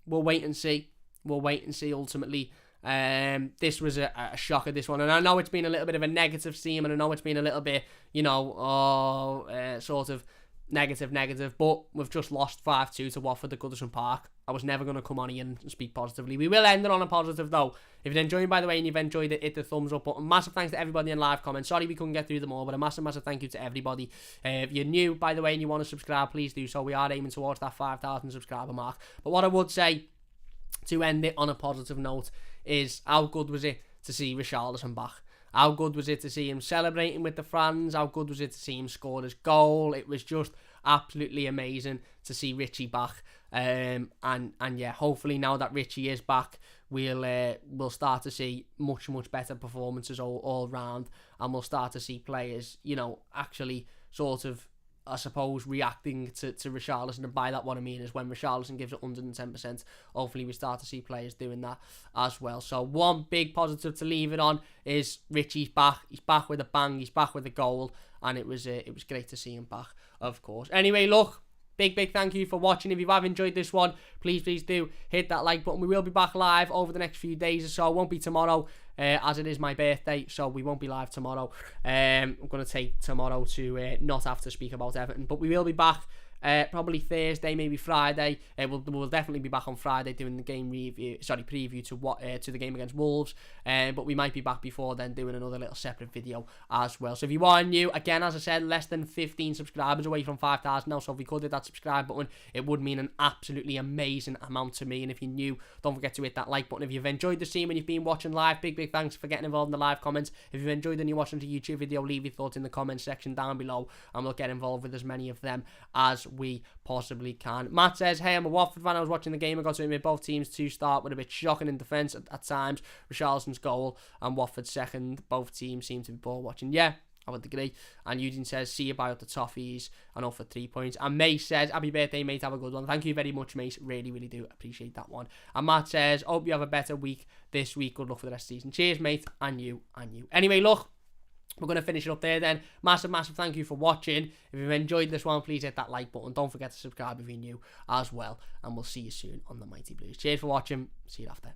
[SPEAKER 1] we'll wait and see. Ultimately. This was a shocker, this one, and I know it's been a little bit of a negative theme, and I know it's been a little bit, you know, sort of negative, but we've just lost 5-2 to Watford at Goodison Park. I was never going to come on here and speak positively. We will end it on a positive though. If you're enjoying, by the way, and you've enjoyed it, hit the thumbs up button. Massive thanks to everybody in live comments. Sorry we couldn't get through them all, but a massive thank you to everybody. If you're new, by the way, and you want to subscribe, please do so. We are aiming towards that 5,000 subscriber mark. But what I would say, to end it on a positive note, is how good was it to see Richarlison back? How good was it to see him celebrating with the fans? How good was it to see him score his goal? It was just absolutely amazing to see Richie back. And yeah, hopefully now that Richie is back, we'll start to see much better performances all round, and we'll start to see players, you know, actually sort of, I suppose, reacting to Richarlison. And by that, what I mean is when Richarlison gives it 110%, hopefully we start to see players doing that as well. So one big positive to leave it on is Richie's back. He's back with a bang. He's back with a goal, and it was great to see him back, of course. Anyway, look, big thank you for watching. If you have enjoyed this one, please do hit that like button. We will be back live over the next few days or so. It won't be tomorrow, as it is my birthday, so we won't be live tomorrow. I'm going to take tomorrow to not have to speak about Everton, but we will be back probably Thursday, maybe Friday. We'll definitely be back on Friday doing the game preview to the game against Wolves. But we might be back before then doing another little separate video as well. So if you are new, again, as I said, less than 15 subscribers away from 5,000 now. So if we could hit that subscribe button, it would mean an absolutely amazing amount to me. And if you're new, don't forget to hit that like button. If you've enjoyed the stream and you've been watching live, big thanks for getting involved in the live comments. If you've enjoyed and you're watching the YouTube video, leave your thoughts in the comments section down below, and we'll get involved with as many of them as we possibly can. Matt says, hey, I'm a Watford fan. I was watching the game. I got to admit both teams to start with a bit shocking in defence at times. Richarlison's goal and Watford's second. Both teams seem to be ball watching. Yeah, I would agree. And Eugene says, see you about the toffees and offer 3 points. And May says, happy birthday, mate. Have a good one. Thank you very much, mate. Really do appreciate that one. And Matt says, hope you have a better week this week. Good luck for the rest of the season. Cheers, mate. And you. Anyway, look, we're going to finish it up there then. Massive thank you for watching. If you've enjoyed this one, please hit that like button. Don't forget to subscribe if you're new as well. And we'll see you soon on the Mighty Blues. Cheers for watching. See you after.